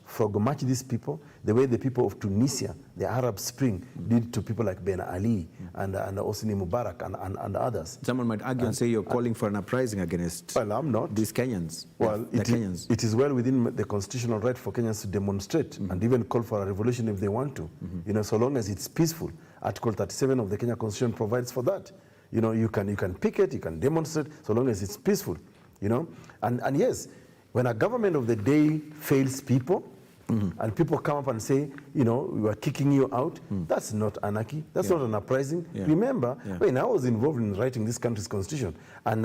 frog march these people the way the people of Tunisia, the Arab Spring, did to people like Ben Ali and Hosni Mubarak and others. Someone might argue and say you're calling for an uprising against I'm not. These Kenyans. Well, it is well within the constitutional right for Kenyans to demonstrate and even call for a revolution if they want to, you know, so long as it's peaceful. Article 37 of the Kenya Constitution provides for that. You know, you can picket, you can demonstrate, so long as it's peaceful, you know. And yes, when a government of the day fails people, and people come up and say, you know, we are kicking you out, that's not anarchy, that's not an uprising. Remember, when I was involved in writing this country's constitution, and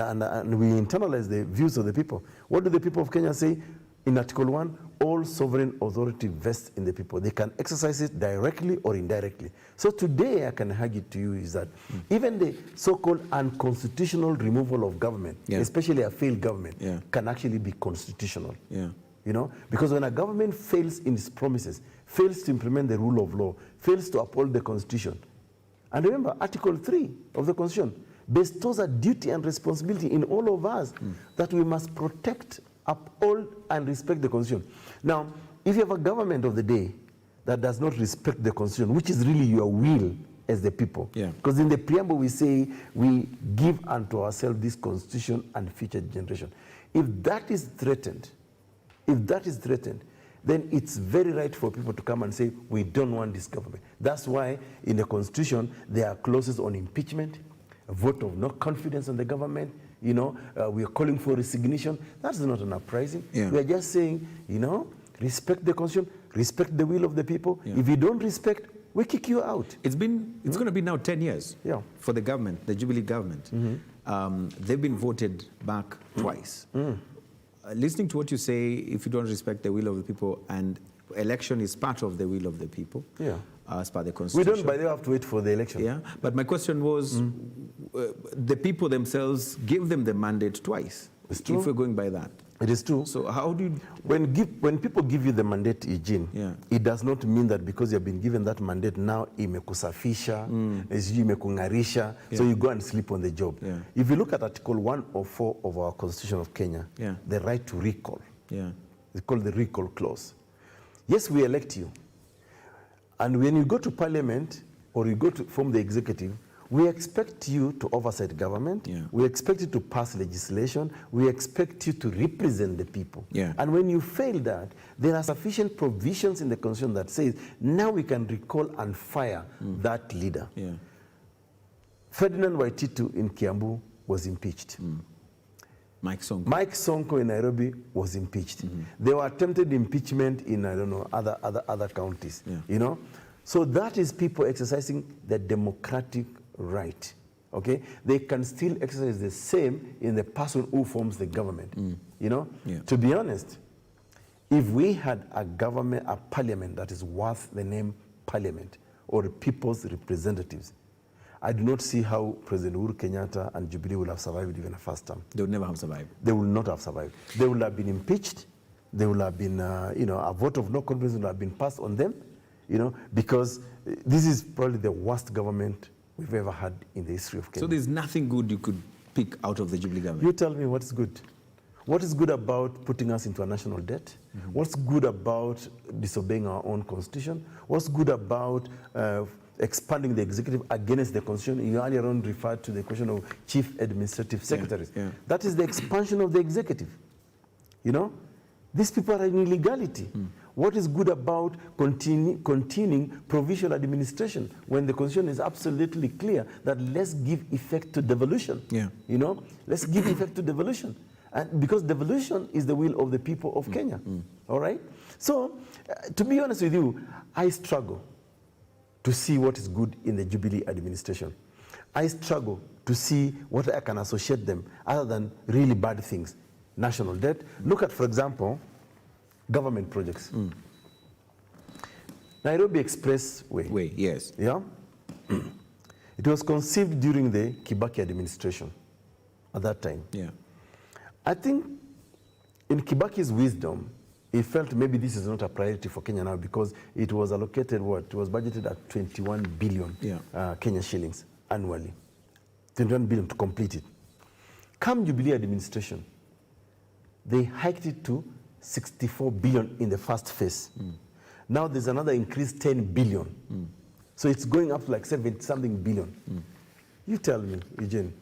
we internalized the views of the people, what do the people of Kenya say? In Article 1, all sovereign authority vests in the people. They can exercise it directly or indirectly. So today, I can argue to you is that even the so-called unconstitutional removal of government, especially a failed government, can actually be constitutional. You know, because when a government fails in its promises, fails to implement the rule of law, fails to uphold the Constitution, and remember, Article 3 of the Constitution bestows a duty and responsibility in all of us that we must protect, uphold, and respect the Constitution. Now, if you have a government of the day that does not respect the Constitution, which is really your will as the people, because in the preamble we say we give unto ourselves this Constitution and future generation. If that is threatened, then it's very right for people to come and say, we don't want this government. That's why in the Constitution, there are clauses on impeachment, a vote of no confidence on the government, you know, we are calling for resignation. That's not an uprising. We are just saying, you know, respect the Constitution, respect the will of the people. If you don't respect, we kick you out. It's going to be now 10 years for the government, the Jubilee government. They've been voted back twice. Listening to what you say, if you don't respect the will of the people, and election is part of the will of the people, as per the Constitution. We don't, by the way, have to wait for the election. But my question was, the people themselves give them the mandate twice. It's true. If we're going by that. It is true. So how do you... When people give you the mandate, Eugene, it does not mean that because you have been given that mandate, now imekusafisha, imekungarisha, so you go and sleep on the job. If you look at Article 104 of our Constitution of Kenya, the right to recall, it's called the recall clause. Yes, we elect you. And when you go to Parliament, or you go to form the executive, we expect you to oversight government. We expect you to pass legislation. We expect you to represent the people. And when you fail that, there are sufficient provisions in the Constitution that says, now we can recall and fire that leader. Ferdinand Waititu in Kiambu was impeached. Mike Sonko in Nairobi was impeached. There were attempted impeachment in, I don't know, other counties, you know. So that is people exercising their democratic right, okay? They can still exercise the same in the person who forms the government, you know. To be honest, if we had a government, a parliament that is worth the name parliament, or the people's representatives, I do not see how President Uhuru Kenyatta and Jubilee will have survived even a first term. They would never have survived. They will not have survived. They will have been impeached. They will have been, you know, a vote of no confidence will have been passed on them, you know, because this is probably the worst government we've ever had in the history of Kenya. So there's nothing good you could pick out of the Jubilee government? You tell me what's good. What is good about putting us into a national debt? What's good about disobeying our own constitution? What's good about expanding the executive against the constitution? You earlier on referred to the question of chief administrative secretaries. That is the expansion of the executive. You know, these people are in illegality. What is good about continuing provincial administration when the constitution is absolutely clear that let's give effect to devolution? You know, let's give effect to devolution. And because devolution is the will of the people of Kenya, all right? So, to be honest with you, I struggle to see what is good in the Jubilee administration. I struggle to see what I can associate them other than really bad things. National debt. Look at, for example, government projects. Nairobi Expressway. Yes. Yeah? It was conceived during the Kibaki administration at that time. Yeah. I think in Kibaki's wisdom, he felt maybe this is not a priority for Kenya now because it was allocated what? It was budgeted at 21 billion Kenya shillings annually. 21 billion to complete it. Come Jubilee administration, they hiked it to 64 billion in the first phase. Now there's another increased 10 billion. So it's going up to like 70-something billion. You tell me, Eugene,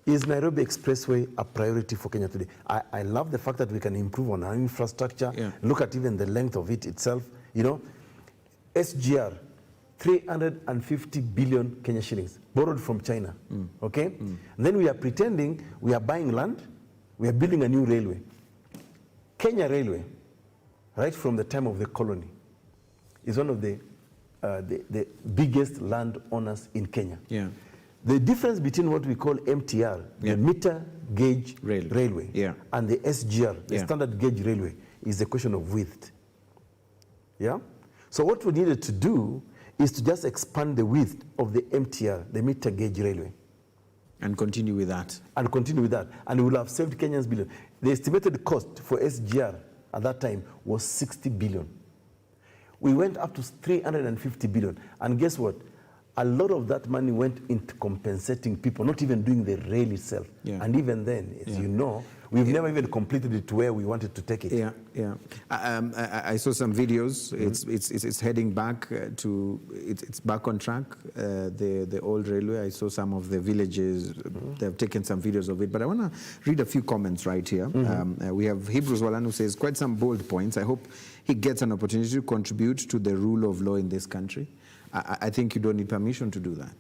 is Nairobi Expressway a priority for Kenya today? I love the fact that we can improve on our infrastructure. Look at even the length of it itself. You know, SGR, 350 billion Kenya shillings, borrowed from China, okay? And then we are pretending we are buying land, we are building a new railway. Kenya Railway, right from the time of the colony, is one of the biggest land owners in Kenya. The difference between what we call MTR, the meter gauge railway, and the SGR, the standard gauge railway, is the question of width. Yeah? So what we needed to do is to just expand the width of the MTR, the meter gauge railway. And continue with that. And continue with that. And we will have saved Kenyans billion. The estimated cost for SGR at that time was 60 billion. We went up to 350 billion. And guess what? A lot of that money went into compensating people, not even doing the rail itself. And even then, as you know, we've never even completed it to where we wanted to take it. I saw some videos. It's heading back to, it's back on track, the old railway. I saw some of the villages. They've taken some videos of it. But I want to read a few comments right here. We have Hebrews Walan who says, quite some bold points. I hope he gets an opportunity to contribute to the rule of law in this country. I think you don't need permission to do that.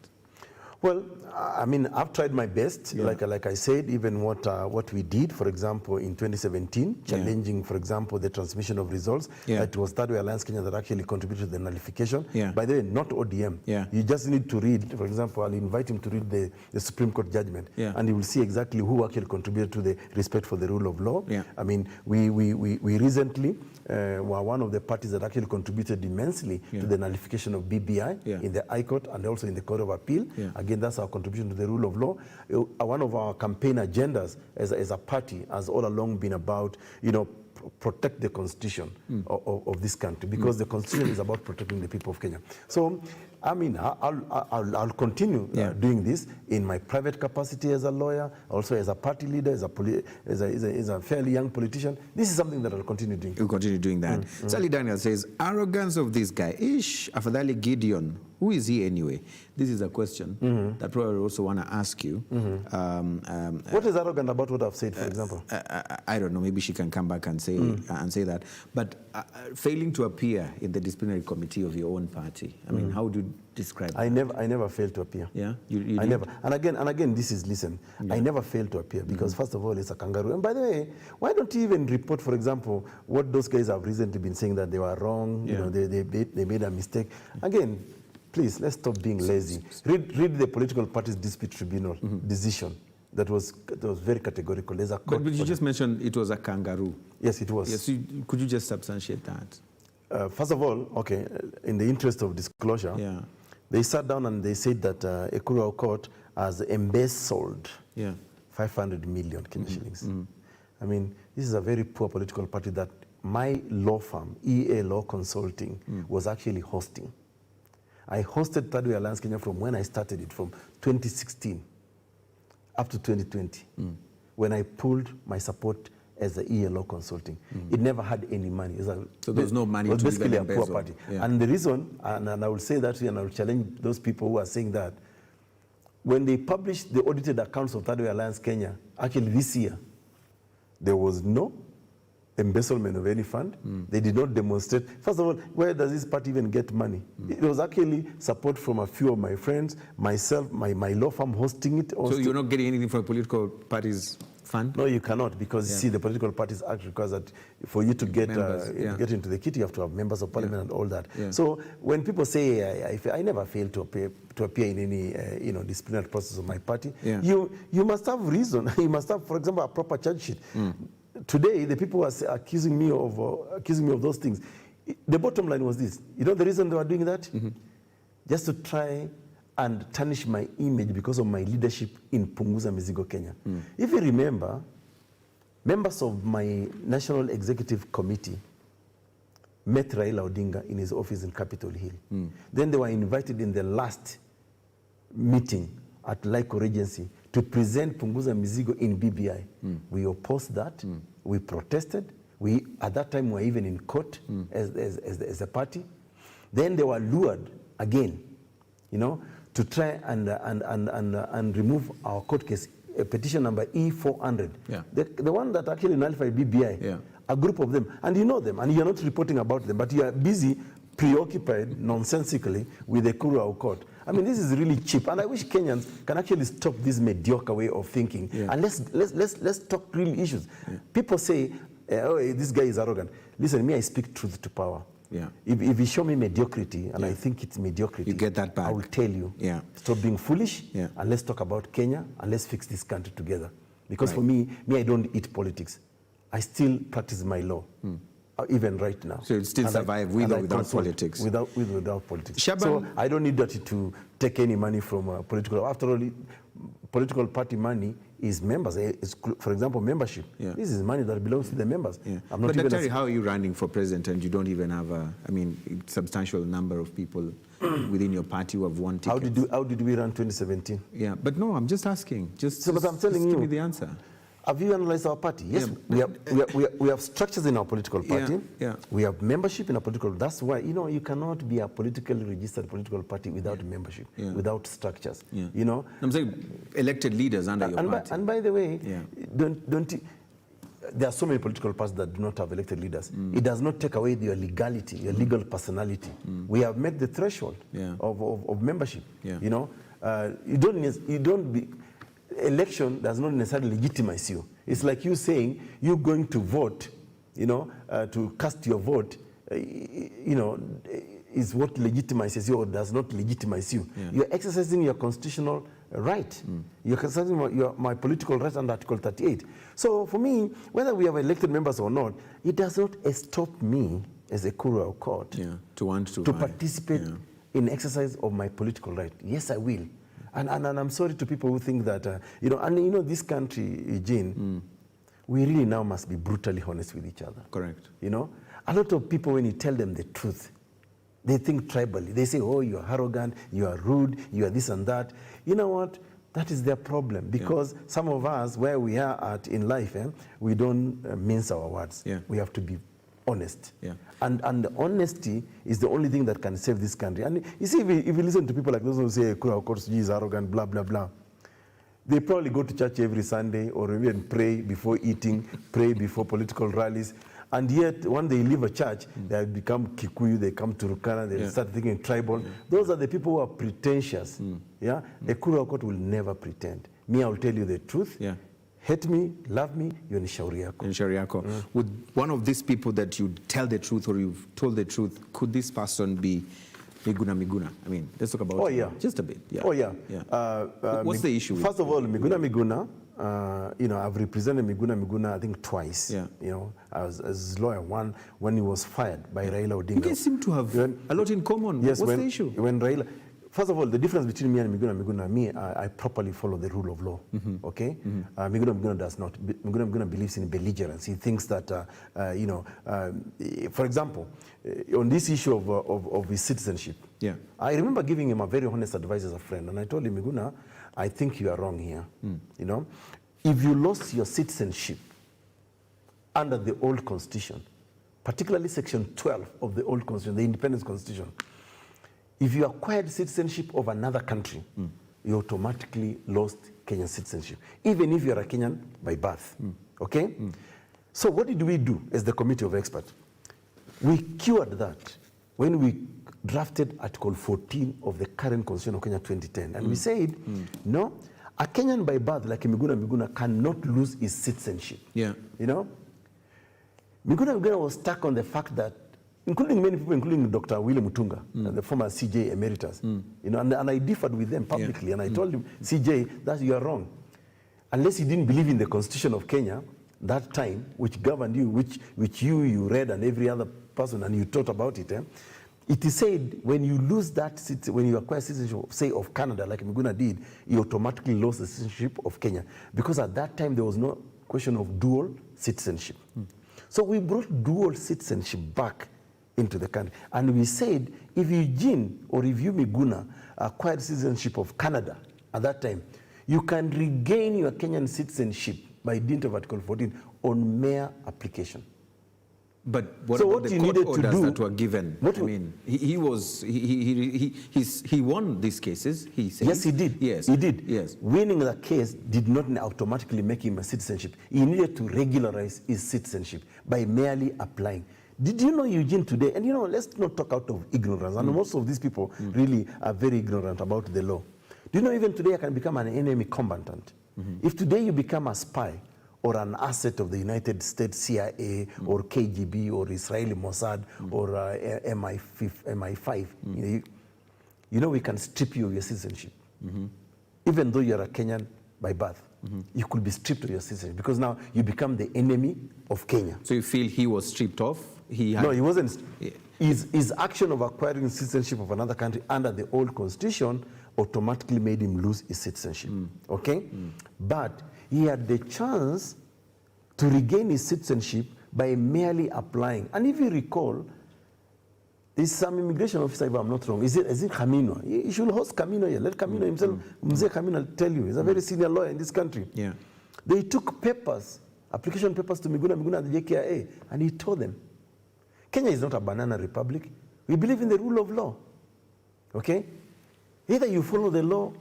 Well, I mean, I've tried my best. Like I said, even what we did, for example, in 2017, challenging, for example, the transmission of results. It was Thirdway Alliance Kenya that actually contributed to the nullification. By the way, not ODM. You just need to read, for example, I'll invite him to read the Supreme Court judgment, and he will see exactly who actually contributed to the respect for the rule of law. I mean, we recently were one of the parties that actually contributed immensely to the nullification of BBI in the High Court and also in the Court of Appeal. Again, that's our contribution to the rule of law. One of our campaign agendas as a party has all along been about, you know, protect the constitution of this country, because the constitution is about protecting the people of Kenya. So, I mean, I'll continue doing this in my private capacity as a lawyer, also as a party leader, as a fairly young politician. This is something that I'll continue doing. You'll continue doing that. Sally Daniel says, arrogance of this guy. Afadhali Gideon Who is he anyway? This is a question that probably also want to ask you. What is arrogant about what I've said, for example? I don't know. Maybe she can come back and say that. But failing to appear in the disciplinary committee of your own party. I mean, how do you describe that? I never failed to appear. Yeah, I never. And again, this is listen. I never failed to appear because first of all, it's a kangaroo. And by the way, why don't you even report, for example, what those guys have recently been saying that they were wrong? You know, they made a mistake. Again, please, let's stop being lazy. Read the political parties dispute tribunal decision. That was very categorical. There's a but you just mentioned it was a kangaroo. Yes, it was. Yes, could you just substantiate that? First of all, okay, in the interest of disclosure, they sat down and they said that Ekuru Aukot has embezzled 500 million Kenya shillings. I mean, this is a very poor political party that my law firm, EA Law Consulting, was actually hosting. I hosted Thirdway Alliance Kenya from when I started it, from 2016 up to 2020, when I pulled my support as the EA Law Consulting. It never had any money. So there was no money to basically a poor embezzle. party. And the reason, and I will say that, and I will challenge those people who are saying that, when they published the audited accounts of Thirdway Alliance Kenya, actually this year, there was no embezzlement of any fund. They did not demonstrate. First of all, where does this party even get money? It was actually support from a few of my friends, myself, my law firm hosting it. So you're not getting anything from the political parties' fund? No, you cannot, because you see, the Political Parties Act requires that for you to get get into the kitty, you have to have members of parliament and all that. So when people say I never failed to appear in any disciplinary process of my party, you must have reason. You must have, for example, a proper charge sheet. Today, the people who are accusing me of those things, the bottom line was this. You know the reason they were doing that? Just to try and tarnish my image because of my leadership in Punguza Mizigo, Kenya. If you remember, members of my National Executive Committee met Raila Odinga in his office in Capitol Hill. Then they were invited in the last meeting at Laiko Regency to present Punguza Mizigo in BBI. We opposed that. We protested. We, at that time, were even in court as a party. Then they were lured again, to try and remove our court case, petition number E400. The one that actually nullified BBI, a group of them. And you know them, and you're not reporting about them, but you are busy, preoccupied nonsensically with the Ekuru Aukot. I mean, this is really cheap, and I wish Kenyans can actually stop this mediocre way of thinking, and let's talk real issues. People say, oh, this guy is arrogant. Listen, me, I speak truth to power. If you show me mediocrity, and I think it's mediocrity, you get that back. I will tell you, stop being foolish, and let's talk about Kenya, and let's fix this country together. Because for me, I don't eat politics. I still practice my law. Even right now. So it still survive with or without politics? Without politics. Shaban, so I don't need that to take any money from political. After all, political party money is members. It's, for example, membership. This is money that belongs to the members. I'm not but Dr. how are you running for president and you don't even have a, substantial number of people within your party who have won tickets? How did we run 2017? Yeah, but no, I'm just asking. But I'm telling you, give me the answer. Have you analyzed our party? Yes, we have structures in our political party. We have membership in our political. That's why you cannot be a politically registered political party without membership, without structures. I'm saying elected leaders under your party. And by the way, there are so many political parties that do not have elected leaders. It does not take away your legality, your legal personality. We have met the threshold of membership. Election does not necessarily legitimize you. It's like you saying you're going to vote, to cast your vote, is what legitimizes you or does not legitimize you. You're exercising your constitutional right. You're exercising my political right under Article 38. So for me, whether we have elected members or not, it does not stop me as Ekuru Aukot to participate in exercise of my political right. Yes, I will. And I'm sorry to people who think that, this country, Eugene, we really now must be brutally honest with each other. Correct. A lot of people, when you tell them the truth, they think tribally. They say, oh, you are arrogant, you are rude, you are this and that. You know what? That is their problem, because some of us, where we are at in life, we don't mince our words. We have to be honest. Yeah. And honesty is the only thing that can save this country. And you see, if you listen to people like those who say Ekuru Aukot is arrogant, blah, blah, blah, they probably go to church every Sunday or even pray before eating, pray before political rallies. And yet, when they leave a church, they become Kikuyu, they come to Rukana, they start thinking tribal. Those are the people who are pretentious. Yeah? Ekuru Aukot will never pretend. Me, I will tell you the truth. Yeah. Hate me, love me, you're in shauri yako. Would one of these people that you tell the truth or you've told the truth, could this person be Miguna Miguna? I mean, let's talk about just a bit. Yeah. Oh, yeah. What's the issue? First of all, Miguna Miguna, I've represented Miguna Miguna, I think, twice. Yeah. As lawyer, one when he was fired by Raila Odinga. You guys seem to have a lot in common. Yes, what's the issue? When Raila... First of all, the difference between me and Miguna Miguna, I properly follow the rule of law, okay? Miguna Miguna does not. Miguna Miguna believes in belligerence. He thinks that, for example, on this issue of his citizenship, I remember giving him a very honest advice as a friend, and I told him, Miguna, I think you are wrong here. If you lost your citizenship under the old constitution, particularly section 12 of the old constitution, the independence constitution, if you acquired citizenship of another country, you automatically lost Kenyan citizenship, even if you're a Kenyan by birth, okay? So what did we do as the committee of experts? We cured that when we drafted Article 14 of the current Constitution of Kenya 2010. And we said, no, a Kenyan by birth like Miguna Miguna cannot lose his citizenship. Yeah. Miguna Miguna was stuck on the fact that, including many people, including Dr. William Mutunga, the former CJ emeritus, and I differed with them publicly, and I told him, CJ, that you are wrong. Unless you didn't believe in the Constitution of Kenya, that time, which governed you, which you read and every other person, and you thought about it, it is said when you lose that, when you acquire citizenship, say, of Canada, like Miguna did, you automatically lost the citizenship of Kenya. Because at that time, there was no question of dual citizenship. So we brought dual citizenship back into the country. And we said, if Eugene or if you, Miguna, acquired citizenship of Canada at that time, you can regain your Kenyan citizenship by dint of Article 14 on mere application. But what so about what the you court needed orders to do, that were given? I mean, he won these cases, he says. Yes, he did. Yes. He did. Yes. Winning the case did not automatically make him a citizenship. He needed to regularize his citizenship by merely applying. Did you know Eugene today? And let's not talk out of ignorance. And most of these people really are very ignorant about the law. Do you know even today I can become an enemy combatant? If today you become a spy or an asset of the United States CIA or KGB or Israeli Mossad or MI5, we can strip you of your citizenship. Even though you're a Kenyan by birth, you could be stripped of your citizenship because now you become the enemy of Kenya. So you feel he was stripped off? No, he wasn't. His action of acquiring citizenship of another country under the old constitution automatically made him lose his citizenship. Okay? But he had the chance to regain his citizenship by merely applying. And if you recall, there's some immigration officer, if I'm not wrong, is it Kamino? You should host Kamino here. Let Kamino himself, Mzee Kamino, tell you. He's a very senior lawyer in this country. Yeah. They took papers, application papers to Miguna Miguna at the JKIA, and he told them, Kenya is not a banana republic. We believe in the rule of law. Okay? Either you follow the law,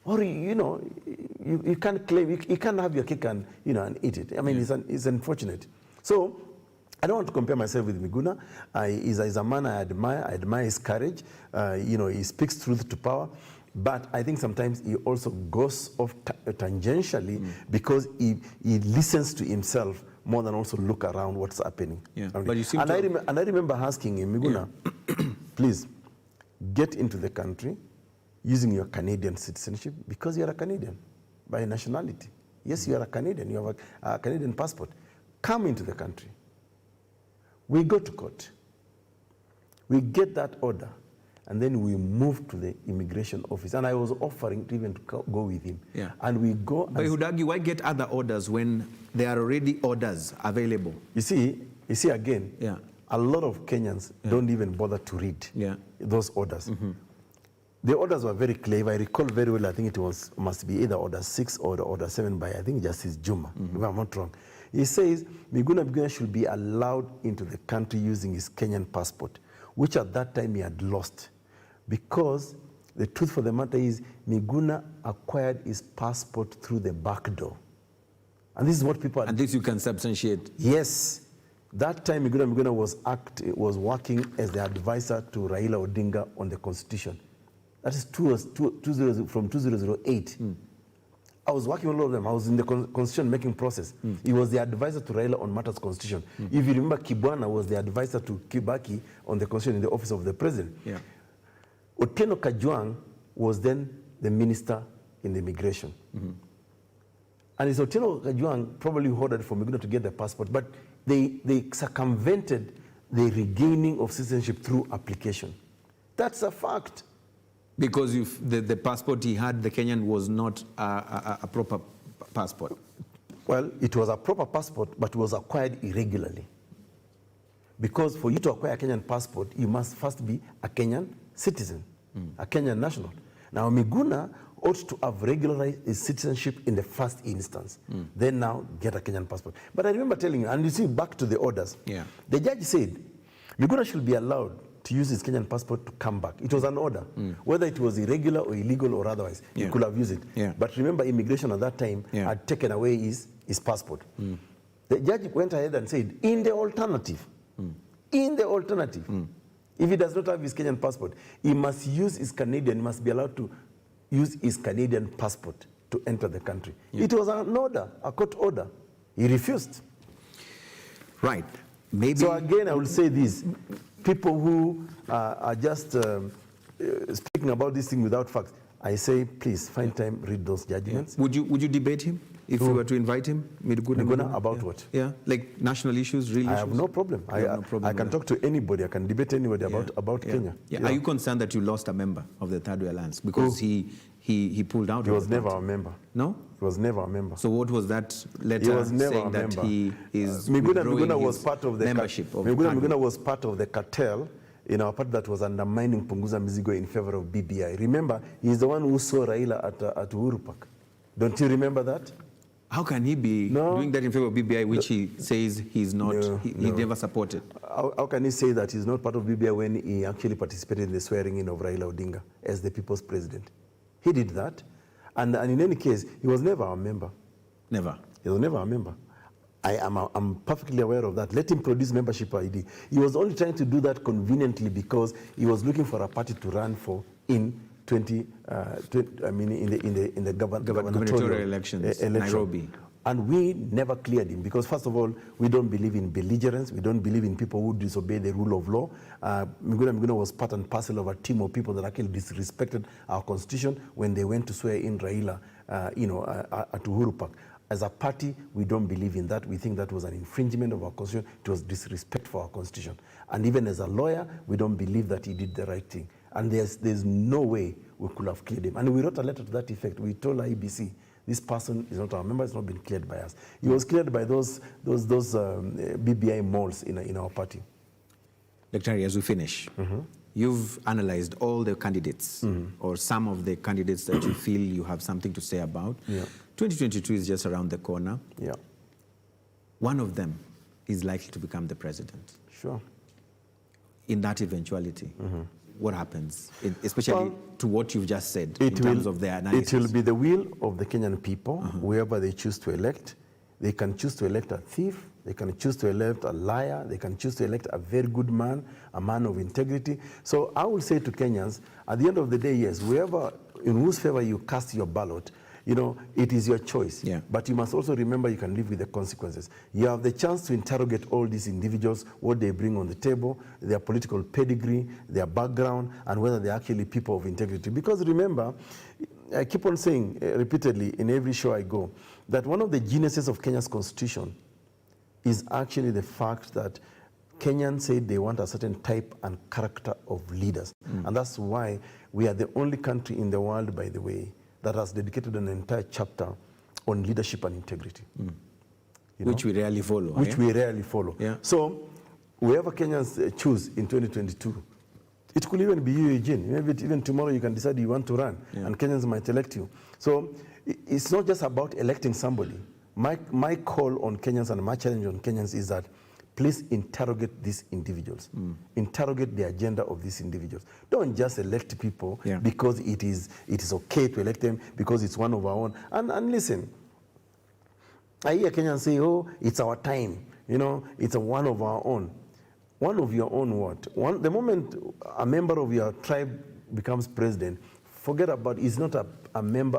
or you can't claim, you can't have your cake and and eat it. I mean, it's unfortunate. So I don't want to compare myself with Miguna. He's a man I admire his courage. He speaks truth to power. But I think sometimes he also goes off tangentially because he listens to himself more than also look around what's happening. Yeah. Okay. But you seem I remember asking him, Miguna, please get into the country using your Canadian citizenship because you're a Canadian by nationality. Yes, you are a Canadian. You have a Canadian passport. Come into the country. We go to court. We get that order. And then we move to the immigration office. And I was offering to even go with him. Yeah. And we go. But you would argue, why get other orders when there are already orders available? You see again, a lot of Kenyans don't even bother to read those orders. The orders were very clear. If I recall very well, I think it must be either Order 6 or Order 7 by, I think, Justice Juma, if I'm not wrong. He says Miguna Miguna should be allowed into the country using his Kenyan passport, which at that time he had lost. Because the truth for the matter is Miguna acquired his passport through the back door. And this is what people... And this you can substantiate? Yes. That time Miguna Miguna was working as the advisor to Raila Odinga on the constitution. That is from 2008. I was working on all of them. I was in the constitution making process. He was the advisor to Raila on matters constitution. If you remember, Kibwana was the advisor to Kibaki on the constitution in the office of the president. Yeah. Otieno Kajwang was then the minister in the immigration. And it's Otieno Kajwang probably ordered for Miguna to get the passport, but they circumvented the regaining of citizenship through application. That's a fact. Because the passport he had, the Kenyan, was not a proper passport. Well, it was a proper passport, but it was acquired irregularly. Because for you to acquire a Kenyan passport, you must first be a Kenyan citizen, a Kenyan national. Now, Miguna ought to have regularized his citizenship in the first instance, then now get a Kenyan passport. But I remember telling you, and you see, back to the orders, the judge said Miguna should be allowed to use his Kenyan passport to come back. It was an order. Whether it was irregular or illegal or otherwise, he could have used it. But remember, immigration at that time had taken away his passport. The judge went ahead and said, in the alternative, if he does not have his Kenyan passport, he must use his Canadian, he must be allowed to use his Canadian passport to enter the country. It was an order, a court order. He refused. Right. Maybe. So again, I will say this. People who are just speaking about this thing without facts, I say, please, find time, read those judgments. Would you debate him if we were to invite him? Miguna, about what? Yeah, like national issues, real issues? I have no problem. I can talk to anybody. I can debate anybody about Kenya. Are you concerned that you lost a member of the Thirdway Alliance because he pulled out? He was never a member. No? He was never a member. So what was that letter saying that he is Miguna was part of the membership of Miguna was part of the cartel in our party that was undermining Punguza Mizigo in favor of BBI. Remember, he's the one who saw Raila at Uhuru Park. Don't you remember that? How can he be doing that in favor of BBI, which he says he's not, he never supported? How can he say that he's not part of BBI when he actually participated in the swearing in of Raila Odinga as the people's president? He did that. And in any case, he was never a member. Never? He was never a member. I'm perfectly aware of that. Let him produce membership ID. He was only trying to do that conveniently because he was looking for a party to run for in the gubernatorial elections, Nairobi. And we never cleared him because, first of all, we don't believe in belligerence. We don't believe in people who disobey the rule of law. Miguna was part and parcel of a team of people that actually disrespected our constitution when they went to swear in Raila, at Uhuru Park. As a party, we don't believe in that. We think that was an infringement of our constitution. It was disrespect for our constitution. And even as a lawyer, we don't believe that he did the right thing. And there's no way we could have cleared him. And we wrote a letter to that effect. We told IBC, this person is not our member, it's not been cleared by us. He was cleared by those BBI moles in our party. Dr. Ari, as we finish, you've analyzed all the candidates, or some of the candidates that you feel you have something to say about. 2022 is just around the corner. One of them is likely to become the president. Sure. In that eventuality, what happens, especially to what you've just said in terms of their analysis? It will be the will of the Kenyan people, whoever they choose to elect. They can choose to elect a thief, they can choose to elect a liar, they can choose to elect a very good man, a man of integrity. So I will say to Kenyans, at the end of the day, yes, whoever, in whose favor you cast your ballot, it is your choice. But you must also remember you can live with the consequences. You have the chance to interrogate all these individuals, what they bring on the table, their political pedigree, their background, and whether they're actually people of integrity. Because remember, I keep on saying repeatedly in every show I go, that one of the geniuses of Kenya's constitution is actually the fact that Kenyans said they want a certain type and character of leaders. And that's why we are the only country in the world, by the way, that has dedicated an entire chapter on leadership and integrity. Which we rarely follow. We rarely follow. So whoever Kenyans choose in 2022, it could even be you, Eugene. Maybe even tomorrow you can decide you want to run, and Kenyans might elect you. So it's not just about electing somebody. my call on Kenyans and my challenge on Kenyans is that please interrogate these individuals. Interrogate the agenda of these individuals. Don't just elect people because it is okay to elect them because it's one of our own. And listen, I hear Kenyans say, oh, it's our time. You know, it's one of our own. One of your own what? The moment a member of your tribe becomes president, forget about, he's not a member,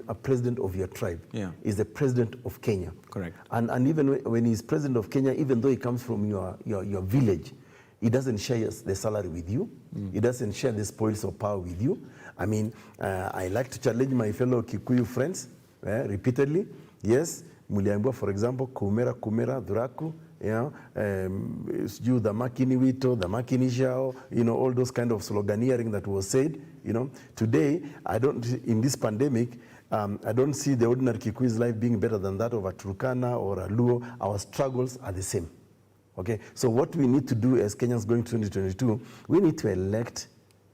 a president of your tribe. He's the president of Kenya. Correct. And even when he's president of Kenya, even though he comes from your village, he doesn't share the salary with you. He doesn't share the spoils of power with you. I mean, I like to challenge my fellow Kikuyu friends repeatedly. Yes, Muliambua, for example, Kumera, Duraku, you know, the Makini Wito, the Makini Shao, you know, all those kind of sloganeering that was said, you know. Today, in this pandemic, I don't see the ordinary Kikuyu's life being better than that of a Turkana or a Luo. Our struggles are the same, okay? So what we need to do as Kenyans going to 2022, we need to elect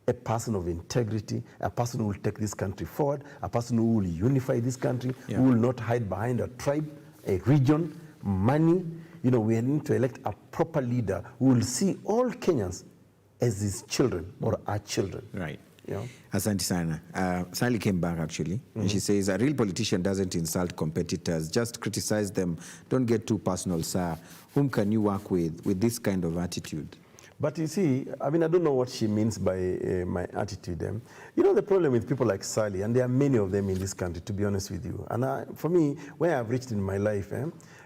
a person of integrity, a person who will take this country forward, a person who will unify this country, who will not hide behind a tribe, a region, money. You know, we need to elect a proper leader who will see all Kenyans as his children or our children. Right. You know? Asante sana. Sally came back actually, and she says, a real politician doesn't insult competitors, just criticize them. Don't get too personal, sir. Whom can you work with this kind of attitude? But you see, I mean, I don't know what she means by my attitude. You know, the problem with people like Sally, and there are many of them in this country, to be honest with you. And for me, where I've reached in my life,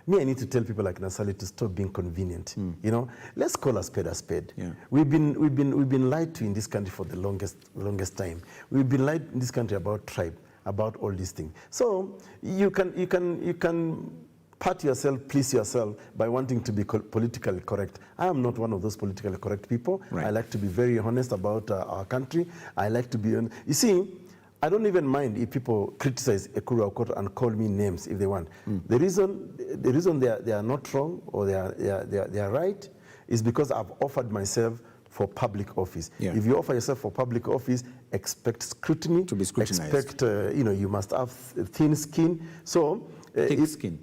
me, I need to tell people like Nasali to stop being convenient. You know, let's call a spade a spade. We've been lied to in this country for the longest time. We've been lied in this country about tribe, about all these things. So you can pat yourself, please yourself by wanting to be politically correct. I am not one of those politically correct people. I like to be very honest about our country. I like to be, you see, I don't even mind if people criticize Ekuru Aukot and call me names if they want. The reason they are not wrong or they are right is because I've offered myself for public office. If you offer yourself for public office, expect scrutiny. To be scrutinized. Expect, you know, you must have thin skin. So thick skin.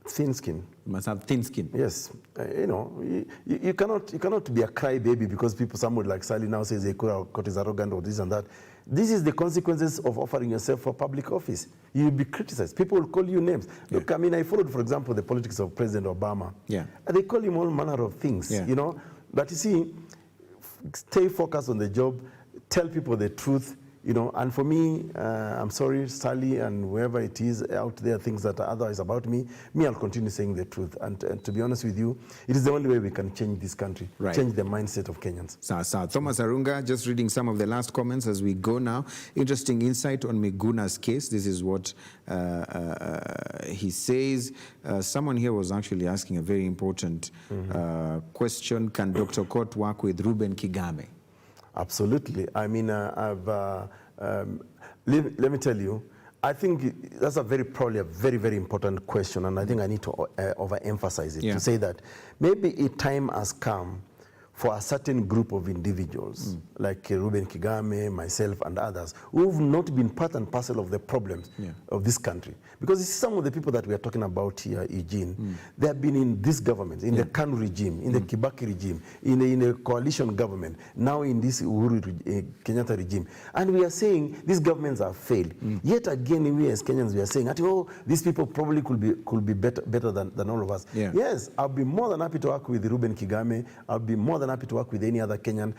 Thin skin. You must have thin skin. Yes. You know, you cannot be a crybaby because somebody like Sally now says Ekuru Aukot is arrogant or this and that. This is the consequences of offering yourself for public office. You'll be criticized. People will call you names. Look, I mean, I followed, for example, the politics of President Obama. And they call him all manner of things, you know. But you see, stay focused on the job, tell people the truth, you know. And for me, I'm sorry, Sally and whoever it is out there thinks that otherwise about me, I'll continue saying the truth. And to be honest with you, it is the only way we can change this country, change the mindset of Kenyans. Thomas Arunga, just reading some of the last comments as we go now. Interesting insight on Miguna's case. This is what he says. Someone here was actually asking a very important question. Can Dr. Aukot work with Reuben Kigame? Absolutely. I mean, let me tell you, I think that's probably a very, very important question, and I think I need to overemphasize it to say that maybe a time has come for a certain group of individuals, like Reuben Kigame, myself, and others, who have not been part and parcel of the problems of this country. Because some of the people that we are talking about here, Eugene, they have been in this government, in the Kanu regime, in the Kibaki regime, in the coalition government, now in this Uhuru Kenyatta regime. And we are saying these governments have failed. Yet again, we as Kenyans, we are saying, oh, these people probably could be better than all of us. Yes, I'll be more than happy to work with Reuben Kigame. I'll be more than happy to work with any other Kenyan,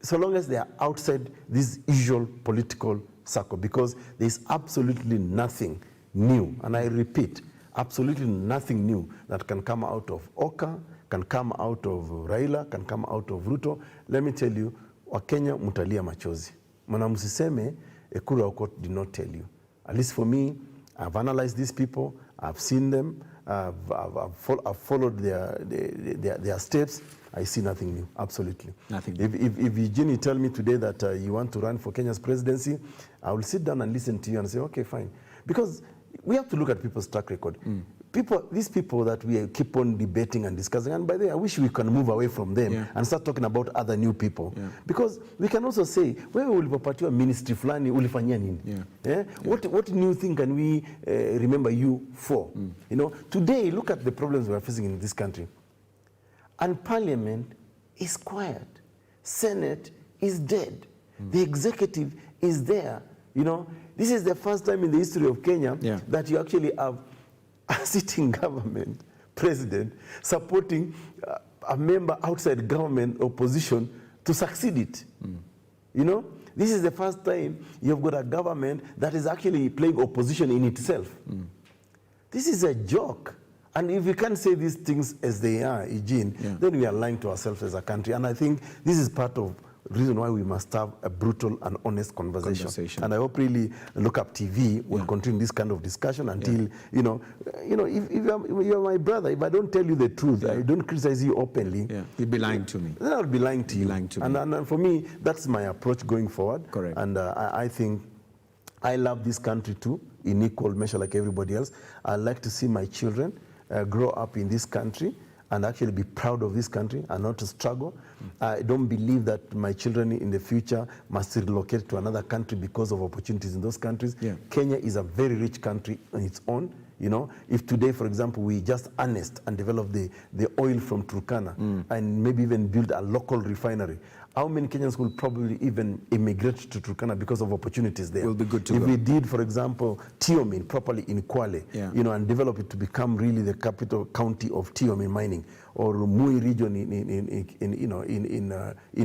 so long as they are outside this usual political circle, because there's absolutely nothing new, and I repeat, absolutely nothing new that can come out of Oka, can come out of Raila, can come out of Ruto. Let me tell you, Wakenya mutalia machozi. Mwana musiseme, Ekuru Aukot did not tell you. At least for me, I've analyzed these people, I've seen them, I've followed their steps. I see nothing new, absolutely. Nothing. If Eugene tell me today that you want to run for Kenya's presidency, I will sit down and listen to you and say, okay, fine. Because we have to look at people's track record. these people that we keep on debating and discussing, and by the way, I wish we can move away from them and start talking about other new people. Because we can also say, wewe ulipopatiwa ministry fulani ulifanyia nini? What new thing can we remember you for? You know, today, look at the problems we are facing in this country. And Parliament is quiet. Senate is dead. The executive is there. You know, this is the first time in the history of Kenya that you actually have a sitting government president supporting a member outside government opposition to succeed it. You know, this is the first time you've got a government that is actually playing opposition in itself. This is a joke. And if we can't say these things as they are, Eugene, then we are lying to ourselves as a country. And I think this is part of the reason why we must have a brutal and honest conversation. And I hope really Look Up TV will continue this kind of discussion until, you know, if you're my brother, if I don't tell you the truth, I don't criticize you openly. You'd be lying to me. Then I'll be lying to you. And for me, that's my approach going forward. Correct. And I think I love this country too, in equal measure like everybody else. I like to see my children grow up in this country and actually be proud of this country and not to struggle. I don't believe that my children in the future must relocate to another country because of opportunities in those countries. Kenya is a very rich country on its own. You know, if today, for example, we just harnessed and developed the oil from Turkana and maybe even build a local refinery, how many Kenyans will probably even immigrate to Turkana because of opportunities there? Will be good to if go. we did, for example, Tiomin properly in Kwale, you know, and develop it to become really the capital county of Tiomin mining, or Mui region in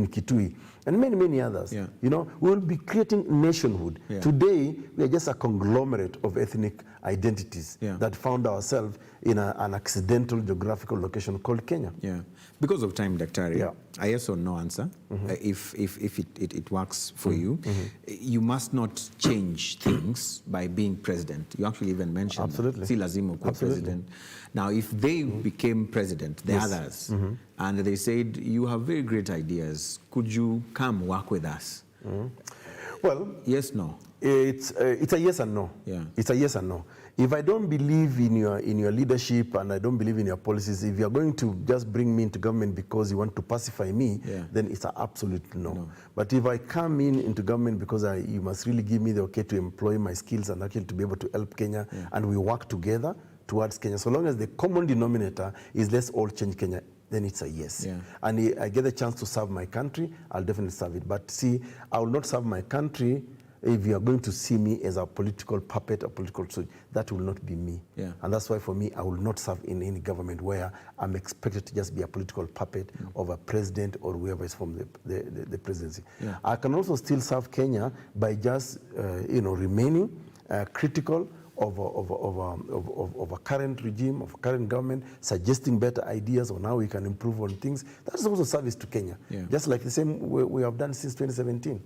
Kitui, and many others. You know, we will be creating nationhood. Today, we are just a conglomerate of ethnic identities that found ourselves in an accidental geographical location called Kenya. Because of time, Daktari, a yes or no answer, if it works for you, you must not change things by being president. You actually even mentioned Si lazima kuwa president. Now, if they became president, the others, and they said, you have very great ideas, could you come work with us? Well, yes, no. It's a yes and no. It's a yes and no. If I don't believe in your leadership and I don't believe in your policies, if you're going to just bring me into government because you want to pacify me, then it's an absolute no. But if I come into government because you must really give me the okay to employ my skills and actually to be able to help Kenya, and we work together towards Kenya, so long as the common denominator is let's all change Kenya, then it's a yes. And I get the chance to serve my country, I'll definitely serve it. But see, I will not serve my country if you are going to see me as a political puppet, a political soldier. That will not be me. And that's why for me, I will not serve in any government where I'm expected to just be a political puppet of a president or whoever is from the presidency. I can also still serve Kenya by just remaining critical of a current regime, of a current government, suggesting better ideas on how we can improve on things. That is also service to Kenya. Just like the same we have done since 2017.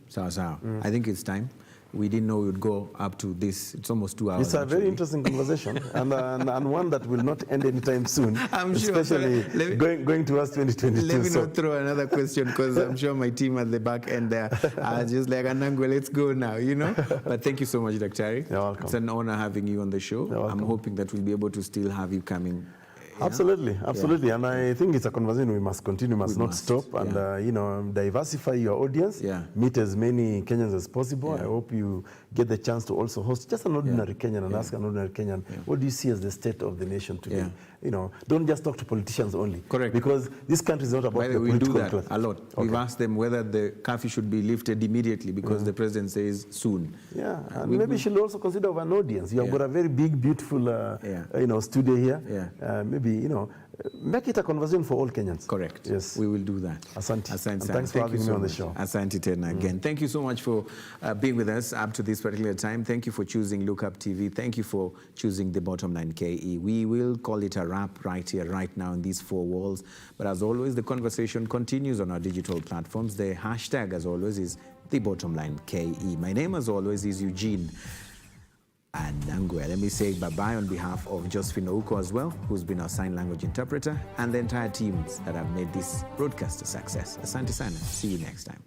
I think it's time. We didn't know we would go up to this. It's almost 2 hours. It's a very interesting conversation and one that will not end anytime soon. I'm sure. Especially going towards 2022. Let me not throw another question because I'm sure my team at the back end there are just like, Anangwe, let's go now, you know? But thank you so much, Daktari. You're welcome. It's an honor having you on the show. I'm hoping that we'll be able to still have you coming. Absolutely. And I think it's a conversation we must continue, must not stop, and diversify your audience, meet as many Kenyans as possible. I hope you get the chance to also host just an ordinary Kenyan and ask an ordinary Kenyan, what do you see as the state of the nation today? You know, don't just talk to politicians only. Correct. Because this country is not about the we political do that truth. a lot. We've asked them whether the curfew should be lifted immediately because the president says soon. And maybe you should also consider of an audience. You have got a very big, beautiful, studio here. Maybe, make it a conversation for all Kenyans. Correct. Yes. We will do that. Asante. And thanks for having me on the show. Asante Tena again. Thank you so much for being with us up to this particular time. Thank you for choosing Look Up TV. Thank you for choosing the Bottom Line KE. We will call it a wrap right here, right now in these four walls. But as always, the conversation continues on our digital platforms. The hashtag, as always, is the Bottom Line KE. My name, as always, is Eugene. And Nangwe. Let me say bye-bye on behalf of Josephine Aukot as well, who's been our sign language interpreter, and the entire teams that have made this broadcast a success. Asante sana. See you next time.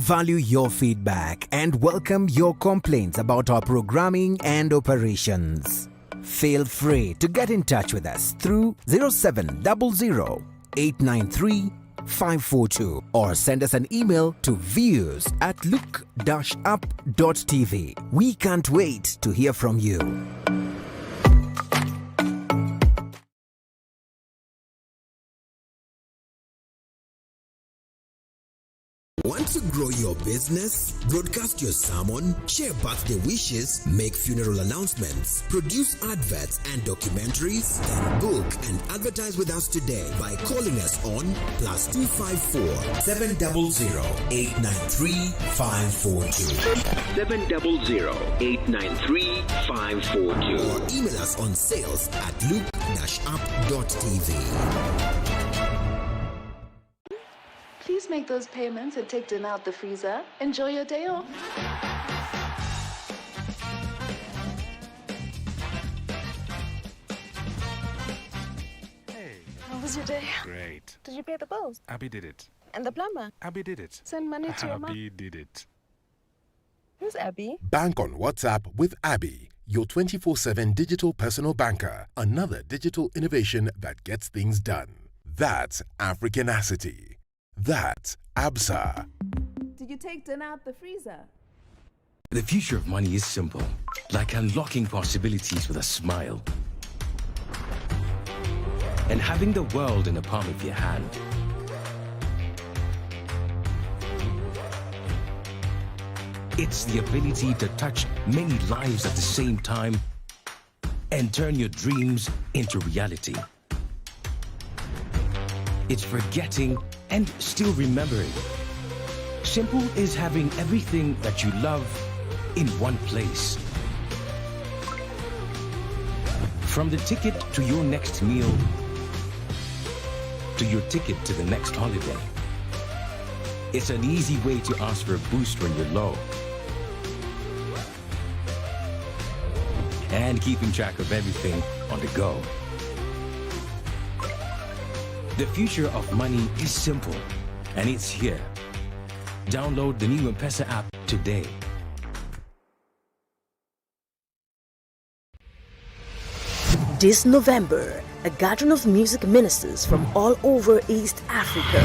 value your feedback and welcome your complaints about our programming and operations. Feel free to get in touch with us through 0700 893 542 or send us an email to views@look-up.tv. We can't wait to hear from you. Want to grow your business? Broadcast your sermon, share birthday wishes, make funeral announcements, produce adverts and documentaries? Then book and advertise with us today by calling us on +254 700 893 542 700 893 542 or email us on sales@look-up.tv. Please make those payments and take dinner out the freezer. Enjoy your day off. Hey. How was your day? Great. Did you pay the bills? Abby did it. And the plumber? Abby did it. Send money to your mom? Abby did it. Who's Abby? Bank on WhatsApp with Abby, your 24/7 digital personal banker. Another digital innovation that gets things done. That's Africanacity. That's ABSA. Did you take dinner out the freezer? The future of money is simple, like unlocking possibilities with a smile and having the world in the palm of your hand. It's the ability to touch many lives at the same time and turn your dreams into reality. It's forgetting and still remembering. Simple is having everything that you love in one place. From the ticket to your next meal, to your ticket to the next holiday. It's an easy way to ask for a boost when you're low. And keeping track of everything on the go. The future of money is simple, and it's here. Download the new M-Pesa app today. This November, a gathering of music ministers from all over East Africa.